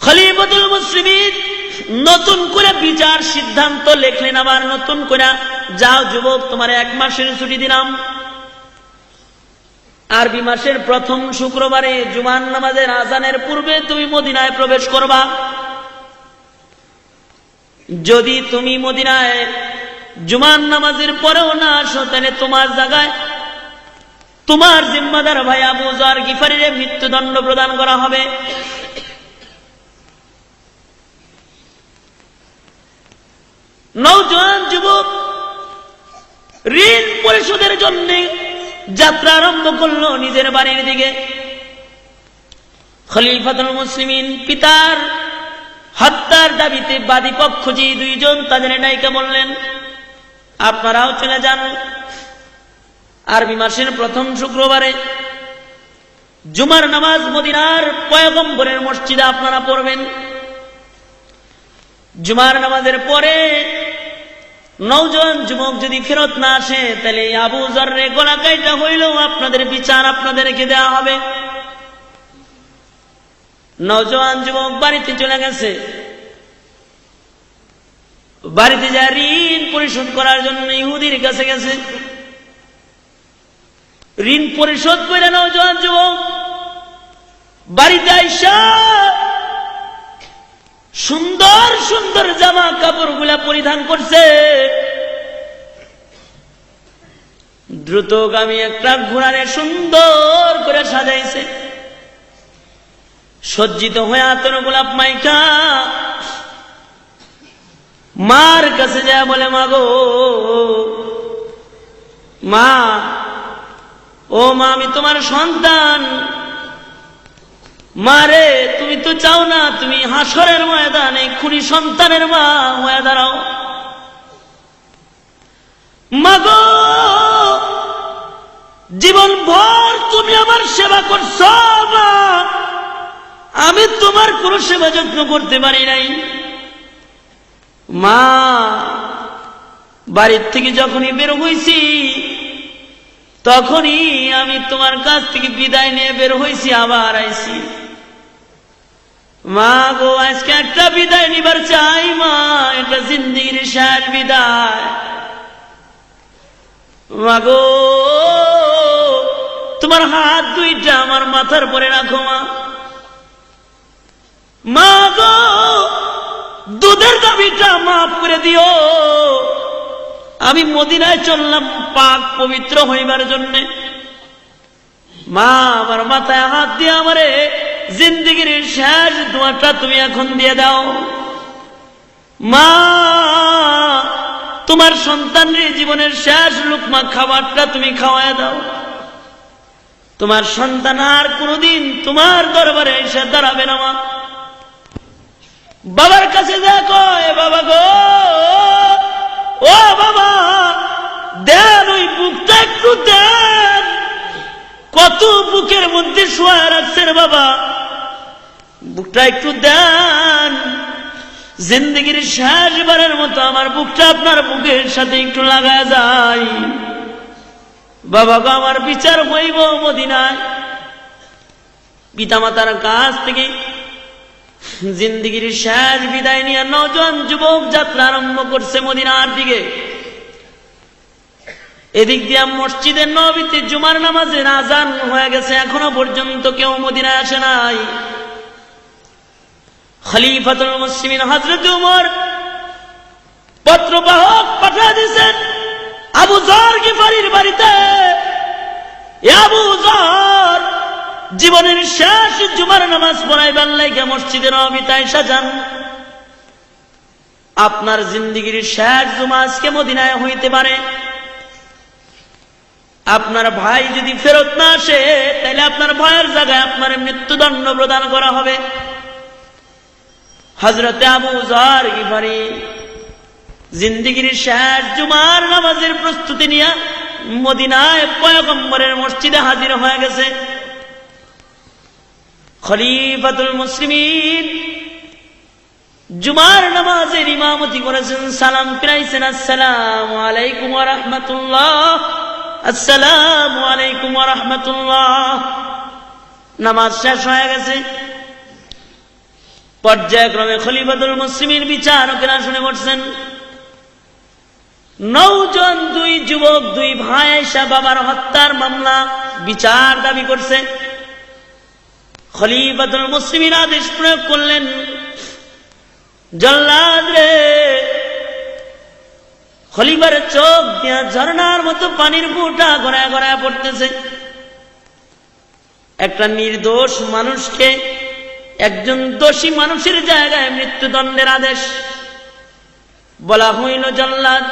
খলিফাতুল মুসলিমিন নতুন করে বিচার সিদ্ধান্ত লেখলেন, আবার নতুন করে, যাও যুবক, তোমার 1 মাসের ছুটি দিলাম। আরবি মাসের প্রথম শুক্রবারে জুমার নামাজের আজানের পূর্বে তুমি মদিনায় প্রবেশ করবা। যদি তুমি মদিনায় জুমার নামাজের পরেও না আসো, তাহলে তোমার জায়গায় তোমার জিম্মাদার ভাই আবু যার গিফারির মৃত্যুদণ্ড প্রদান করা হবে। নওজোয়ান যুবক ঋণ পরিশোধের জন্য যাত্রা আরম্ভ করলো নিজের বাড়ির দিকে। খলিফাতুল মুসলিমিন পিতার হত্যার দাবিতে বাদী পক্ষ যে 2 জন, তাদের ডাইকা বললেন, আপনারাও চলে যান, আরবি মাসের প্রথম শুক্রবারে জুমার নামাজ মদিনার পয়গম্বরের মসজিদে আপনারা পড়বেন। জুমার নামাজের পরে নওজোয়ান যুবক যদি ফেরত না আসে, তাহলে আবু যাররে গলা কাইটা হইলেও আপনাদের বিচার আপনাদেরকে দেওয়া হবে। নওজোয়ান যুবক বাড়িতে চলে গেছে, বাড়িতে যা ঋণ পরিশোধ করার জন্য ইহুদির কাছে গেছে। ঋণ পরিশোধ করে নওজোয়ান যুবক বাড়িতে আইসা সুন্দর সুন্দর জামা কাপড় গুলা পরিধান করছে, দ্রুতগামী একটা ঘোড়ারে সুন্দর করে সাজাইছে, সজ্জিত হয়ে আতর গোলাপ মাইকা মার কাছে যায় বলে, মা গো মা, ও মা, আমি তোমার সন্তান। মারে, তুমি তো চাও না তুমি হাসরের ময়দানে খুনি সন্তানের মা হয়ে দাঁড়াও। মা গো, জীবন ভর তুমি আমার সেবা করছো মা, আমি তোমার কোনো সেবা যত্ন করতে পারি নাই। মা, বাড়ির থেকে যখনই বের হইছি তখনই আমি তোমার কাছ থেকে বিদায় নিয়ে বের হইছি, আবার আইছি। মা গো, আজকে একটা বিদায় নিবার চাই মা, এটা জিন্দেগির শেষ বিদায়। মা গো, তোমার হাত দুইটা আমার মাথার পরে রাখো মা। মা গো, দুধের দাবিটা মাফ করে দিও। আমি মদিনায় চললাম পাক পবিত্র হইবার জন্যে। মা, আমার মাথায় হাত দিয়ে আমারে জিন্দেগির শেষ দোয়াটা তুমি এখন দিয়ে দাও। মা, তোমার সন্তানের জীবনের শেষ লুকমা খাবারটা তুমি খাওয়ায় দাও। তোমার সন্তান আর কোনদিন তোমার দরবারে এসে দাঁড়াবে না মা। বাবার কাছে দেখো, এ বাবা গো, ও বাবা, দেন ওই বুকটা একটু দেন। কত বুকের মধ্যে শোয়া রাখছেন বাবা, বুকটা একটু দেন। জিন্দগির শেষবারের মতো আমার বুকটা আপনার বুকের সাথে একটু লাগা যায়। বাবা গো, আমার বিচার হইব মদিনায়। পিতামাতার কাছ থেকে জিন্দগির শেষ বিদায় নিয়ে নওজোয়ান যুবক যাত্রা আরম্ভ করছে মদিনার দিকে। এদিক দিয়ে মসজিদের নববীতে জুমার নামাজের আজান হয়ে গেছে, এখনো পর্যন্ত কেউ মদিনায় আসে নাই। খলিফাতুল মুসলিমিন হযরত ওমর পত্রবাহক পাঠিয়ে দিয়েছেন আবু যর গিফারির বাড়িতে। আবু যর জীবনের শেষ জুমার নামাজ পড়াইবার লাইগা মসজিদের নববীতে আইসা যান। আপনার জিন্দেগির শেষ জুমা আজকে মদিনায় হইতে পারে। আপনার ভাই যদি ফেরত না আসে, তাহলে আপনার ভাইয়ের জায়গায় আপনার মৃত্যুদণ্ড প্রদান করা হবে। হযরত আবু যর গিফারি জিন্দেগির শেষ জুমার নামাজের প্রস্তুতি নিয়ে মদিনায় পয়গম্বরের মসজিদে হাজির হয়ে গেছে। খলিফাতুল মুসলিমিন জুমার নামাজের ইমামতি করেছেন, সালাম ফিরাইছেন, আসসালামু আলাইকুম ওয়া রাহমাতুল্লাহ, আসসালামু আলাইকুম ওয়া রাহমাতুল্লাহ। নামাজ শেষ হয়ে গেছে। পর্যায়ক্রমে খলিফাতুল মুসলিমিন বিচারকেরা শুনে বসছেন। নওজোয়ান দুই যুবক, দুই ভাই এসে বাবার হত্যার মামলা বিচার দাবি করছে। খলিফাতুল মুসলিমিন আদেশ প্রয়োগ করলেন, জল্লাদ রে। খলিফার চোখ দিয়া ঝর্ণার মতো পানির ফোঁটা গড়ায় গড়ায় পড়তেছে। একটা নির্দোষ মানুষকে একজন দোষী মানুষের জায়গায় মৃত্যুদণ্ডের আদেশ। বলা হইল, জল্লাদ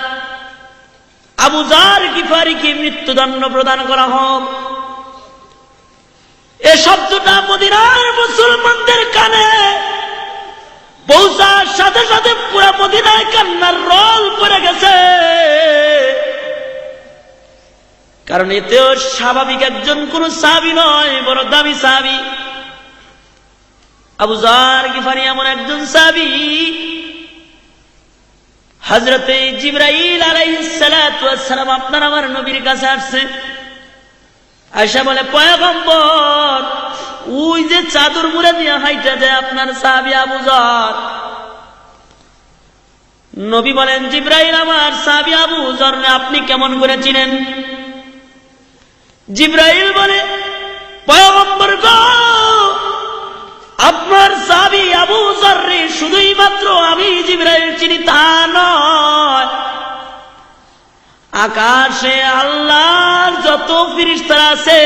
আবু যর গিফারিকে মৃত্যুদণ্ড প্রদান করা হোক। এ শব্দটা মদিনার মুসলমানদের কানে পৌঁছার সাথে সাথে পুরো মদিনায় কান্নার রোল পড়ে গেছে। কারণ এতেও স্বাভাবিক একজন কোন সাহাবী নয়, বড় দামি সাহাবী। আবু যর গিফারি এমন একজন সাহাবী, হযরতে জিবরাইল আলাইহিস সালাতু ওয়াস সালাম আপনার আমার নবীর কাছে আসছে। আয়েশা বলে, পয়গম্বর, ওই যে চাদর মুড়ে দিয়ে হাইটা যায় আপনার সাহাবী আবু যর। নবী বলেন, জিবরাইল আমার সাহাবী আবু যর আপনি কেমন করে চিনেন? জিবরাইল বলে, পয়গম্বর গো, আপনার সাহাবী আবু যর শুধুই মাত্র আমি জিবরাইল চিনি তা নয়, আকাশে আল্লাহর যত ফেরেশতারা আছে,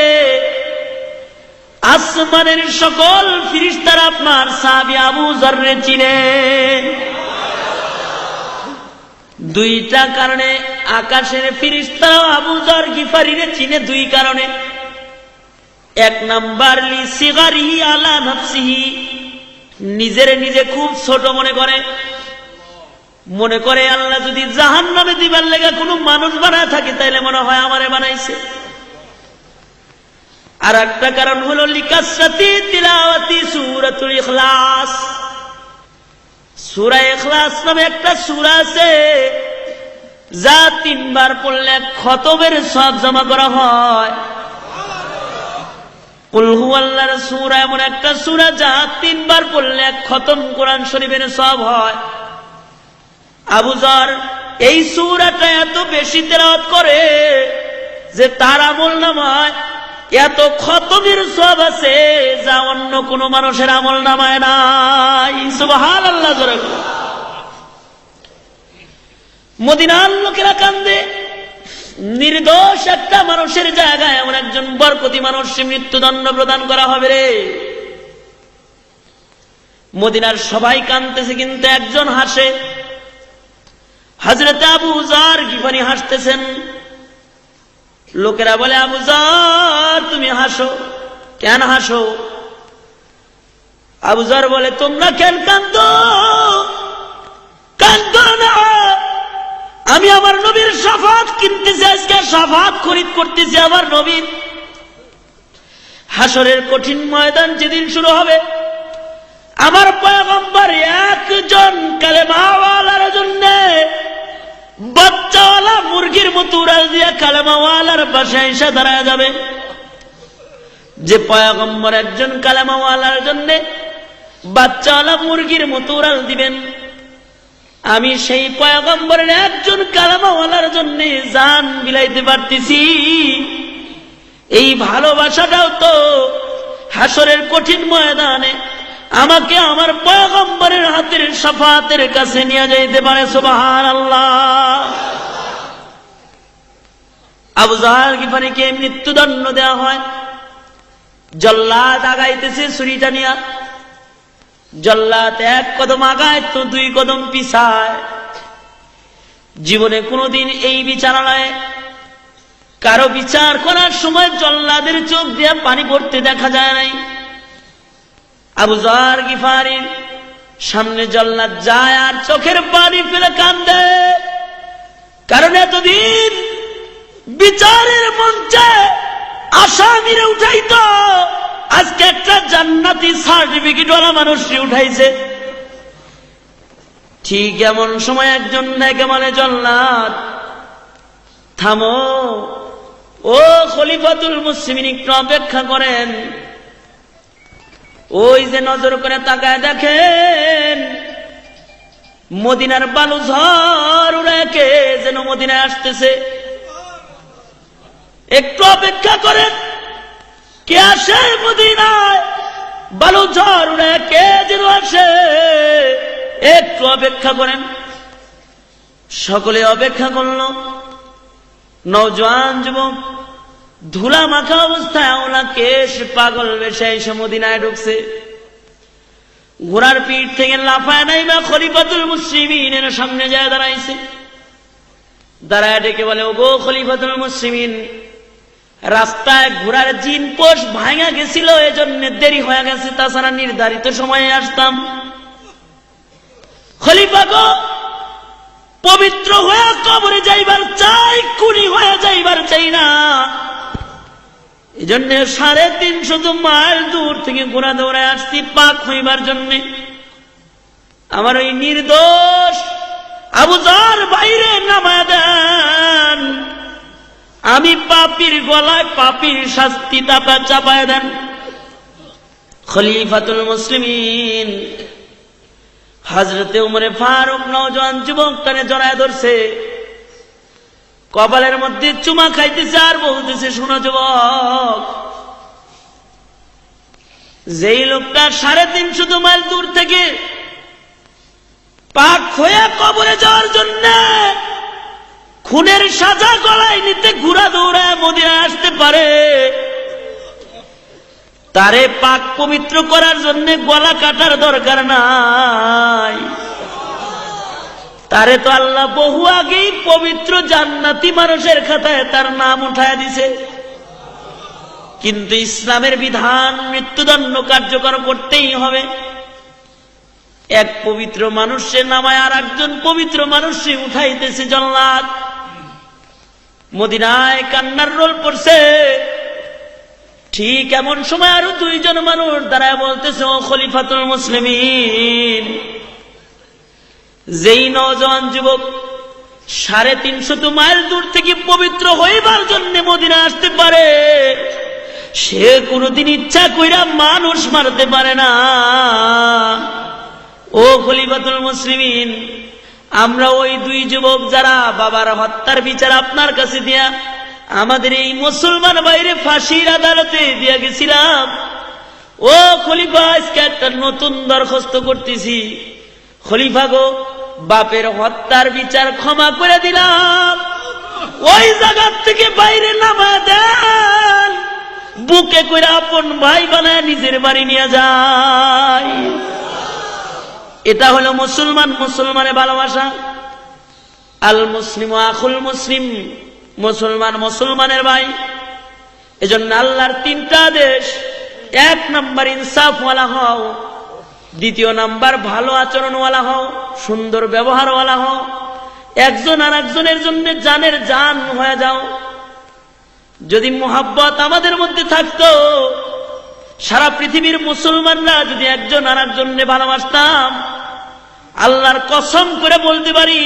আসমানের সকল ফেরেশতারা আপনার সাহাবী আবু যর চিনে। দুইটা কারণে আকাশের ফেরেশতারা আবু যর গিফারিরে চিনে, দুই কারণে। এক নাম্বার লিসিগারিহি আলা নাফসিহি, নিজের নিজে খুব ছোট মনে করে আল্লাহ যদি জাহান্নামে দিবার লেগে কোনো মানুষ বানায় থাকে তাইলে মনে হয় আমারে বানাইছে। আর একটা কারণ হলো লিকাসরাতি তিলাওয়াতি সূরাতুল ইখলাস। সূরা ইখলাস নামে একটা সূরা আছে যা 3 বার পড়লে খতমের সওয়াব জমা করা হয়। কুল হুয়াল্লাহর সূরা এমন একটা সূরা যা 3 বার পড়লে খতম কোরআন শরীফের সওয়াব হয়। আবু যর এই সূরাটা এত বেশি তেলাওয়াত করে যে তার আমলনামায় এত খতমের সওয়াব আছে যা অন্য কোন মানুষের আমলনামায় নাই। সুবহানাল্লাহ। জোরে মদিনার লোকেরা কান্দে, নির্দোষ একটা মানুষের জায়গায় এমন একজন বরকতি মানুষকে মৃত্যুদণ্ড প্রদান করা হবে রে। মদিনার সবাই কান্দতেছে কিন্তু একজন হাসে। হযরত আবু যর গিফারি হাসতেছেন। লোকেরা বলে, আবু যর তুমি হাসো, কেন হাসো? আবু যর বলে, তোমরা কেন কান্দো? কান্দো না, আমি আমার নবীর শাফাত কিনতেছি, আজকে শাফাত খরিদ করতেছি আমার নবীর। হাসরের কঠিন ময়দান যেদিন শুরু হবে, আমার পয়গম্বর একজন কালেমাওয়ালার জন্য বাচ্চাওয়ালা মুরগির মতো উড়াল দিয়ে কালেমাওয়ালার বাসায় এসে দাঁড়ায় যাবে। যে পয়গম্বর একজন কালেমাওয়ালার জন্য বাচ্চাওয়ালা মুরগির মতো উড়াল দিবেন, আমি সেই পয়গম্বরের একজন কালেমাওয়ালার জন্য জান বিলাইতে পারতেছি। এই ভালোবাসাটাও তো হাসরের কঠিন ময়দানে আমাকে আমার পয়গম্বরের হাতের শাফাতের কাছে নিয়ে যাইতে পারে। সুবহানাল্লাহ। আবু যর গিফারিকে মৃত্যুদণ্ড দেওয়া হয়। জল্লাদ আগাইতেছে ছুরিটা নিয়া। জল্লাদ 1 কদম আগায় তো 2 কদম পিছায়। জীবনে কোনোদিন এই বিচারালয়ে কারো বিচার করার সময় জল্লাদের চোখ দিয়ে পানি পড়তে দেখা যায় নাই। আবু যর গিফারির সামনে জল্লাদ যায় আর চোখের পানি ফেলে কান্দে, কারণ এতদিন বিচারের মঞ্চে আসামিরে উঠাইতো, আজকে একটা জান্নাতি সার্টিফিকেটওয়ালা মানুষকে উঠাইছে। ঠিক এমন সময় একজন ডেকে বলে, জল্লাদ থামো, ও খলিফাতুল মুসলিমিন একটু অপেক্ষা করেন। ওই যে নজর করে তাকায় দেখেন মদিনার বালু ঝড় উড়ে কে যেন মদিনায় আসতেছে। একটু অপেক্ষা করেন, কে আসে মদিনায়? বালু ঝড় উড়ে কে যেন আসে, একটু অপেক্ষা করেন। সকলে অপেক্ষা করল। নওজোয়ান যুবক ধুলা মাখা অবস্থায় আওলা কেশ পাগল বেশে এসে মদিনায় ঢুকছে। ঘোড়ার পিঠ থেকে লাফায় নাই বা খলিফাতুল মুসলিমিনের সামনে যায় দাঁড়াইছে। দাঁড়ায় ডেকে বলে, ওগো খলিফাতুল মুসলিমিন, রাস্তায় ঘোড়ার জিন পোষ ভাঙা গেছিল, এজন্য দেরি হয়ে গেছে, তাছাড়া নির্ধারিত সময়ে আসতাম। খলিফা গো, পবিত্র হয়ে কবরে যাইবার চাই, খুনি হয়ে যাইবার চাই না। এই জন্য 350 মাইল দূর থেকে ঘোড়া দৌড়ায় আসছি পাক হইবার জন্য। আমার ওই নির্দোষ আবু যর বাইরে নামায় দেন, আমি পাপীর গলায় পাপীর শাস্তি চাপায় দেন। খলিফাতুল মুসলিমিন হযরতে উমরে ফারুক নওজোয়ান যুবকটারে জড়ায় ধরছে, কপালের মধ্যে চুমা খাইতেছে আর বলতেছে, শোনো যুবক, যেই লোকটা 350 মাইল দূর থেকে পাক হয়ে কবরে যাওয়ার জন্য খুনের সাজা গলায় নিতে ঘোড়া দৌড়ায় মদিনায় আসতে পারে, তারে পাক পবিত্র করার জন্য গলা কাটার দরকার নাই। তারে তো আল্লাহ বহু আগেই পবিত্র জান্নাতি মানুষের খাতায় তার নাম উঠায় দিছে। কিন্তু ইসলামের বিধান মৃত্যুদণ্ড কার্যকর করতেই হবে। এক পবিত্র মানুষের নামায় আর একজন পবিত্র মানুষকে উঠাইতেছে জান্নাত। মদিনায় কান্নার রোল পড়ছে। ঠিক এমন সময় আরো দুইজন মানুষ দাঁড়ায় বলতেছে, ও খলিফাতুল মুসলিমিন, যেই নওজোয়ান যুবক 350 মাইল দূর থেকে পবিত্র হইবার জন্য মদিনা আসতে পারে, সে কোনদিন ইচ্ছা কইরা মানুষ মারতে পারে না। ও খলিফাতুল মুসলিমিন, আমরা ওই দুই যুবক যারা বাবার হত্যার বিচার আপনার কাছে দিয়া আমাদের এই মুসলমান বাইরে ফাঁসির আদালতে দিয়া গেছিলাম। ও খলিফা, আজকে একটা নতুন দরখাস্ত করতেছি। খলিফা গো, বাপের হত্যার বিচার ক্ষমা করে দিলাম, ওই জায়গা থেকে বাইরে নামা দেন, বুকে করে আপন ভাই বানায় নিজের বাড়ি নিয়ে যায়। এটা হলো মুসলমান মুসলমানের ভালোবাসা। আল মুসলিম আখুল মুসলিম, মুসলমান মুসলমানের ভাই। এজন্য আল্লাহর 3টা আদেশ। 1 নাম্বার ইনসাফওয়ালা হও, 2 নাম্বার ভালো আচরণওয়ালা হও, সুন্দর ব্যবহারওয়ালা হও, একজন আর একজনের জন্য জানের জান হয়ে যাও। যদি মোহাব্বত আমাদের মধ্যে থাকতো, সারা পৃথিবীর মুসলমানরা যদি একজন আর একজনকে ভালোবাসতাম, আল্লাহর কসম করে বলতে পারি,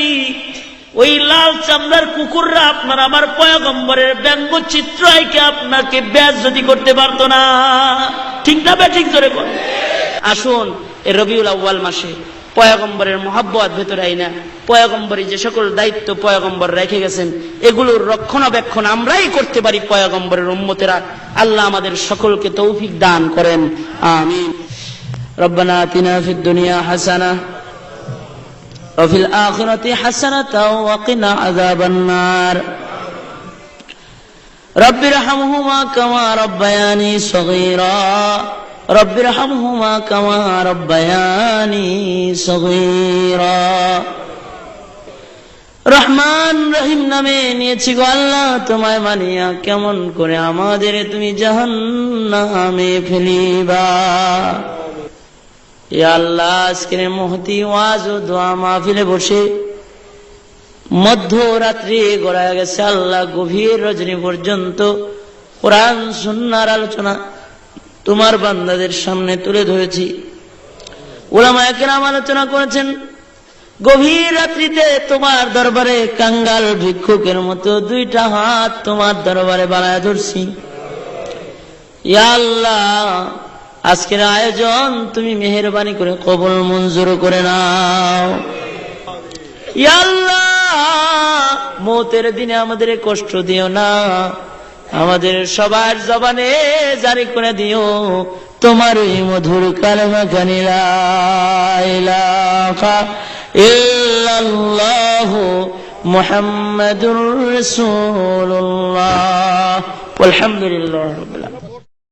ওই লাল চামড়ার কুকুররা আপনার আমার পয়গম্বরের ব্যঙ্গচিত্র আইকে আপনাকে বেইজ্জতি করতে পারতো না। ঠিক না বে? ঠিক জোরে বল। আসুন এই রবিউল আউয়াল মাসে পয়গম্বরের মহব্বত ভেতরে আইনা পয়গম্বরী যে সকল দায়িত্ব পয়গম্বর রেখে গেছেন, এগুলোর রক্ষণাবেক্ষণ আমরাই করতে পারি পয়গম্বরের উম্মতেরা। আল্লাহ আমাদের সকলকে তৌফিক দান করেন, আমিন। রব্বানা আতিনা ফিদ দুনিয়া হাসানাহ ওয়া ফিল আখিরাতি হাসানাতাও ওয়া কিনা আযাবান নার। রব্বিরহামহুমা কামা রাব্বায়ানি সগীরা রব্বিরহামহুমা কামা রাব্বায়ানি সগীরা। রহমান রহিম নামে নিয়েছি গো আল্লাহ, তোমায় মানিয়া কেমন করে আমাদের তুমি জাহান্নামে ফেলিবা। ইয়া আল্লাহ, আজকের মহতি ওয়াজ ও দোয়া মাহফিলে বসে মধ্যরাত্রি গড়ায় গেছে আল্লাহ, গভীর রজনী পর্যন্ত কোরআন সুন্নাহর আলোচনা তোমার বান্দাদের সামনে তুলে ধরেছি। উলামায়ে কেরাম আলোচনা করেছেন। গভীর রাত্রিতে তোমার দরবারে কাঙ্গাল ভিক্ষুকের মতো 2টা হাত তোমার দরবারে বাড়ায় ধরছি। ইয়া আল্লাহ, আজকের আয়োজন তুমি মেহেরবানি করে কবুল মঞ্জুর করে নাও। ইয়া আল্লাহ, মওতের দিনে আমাদের কষ্ট দিও না, আমাদের সবার জবানে জারি করে দিও তোমার ওই মধুর কালেমা খানি লা ইলাহা ইল্লাল্লাহু মুহাম্মাদুর রাসূলুল্লাহ। আলহামদুলিল্লাহ রাব্বিল আলামিন।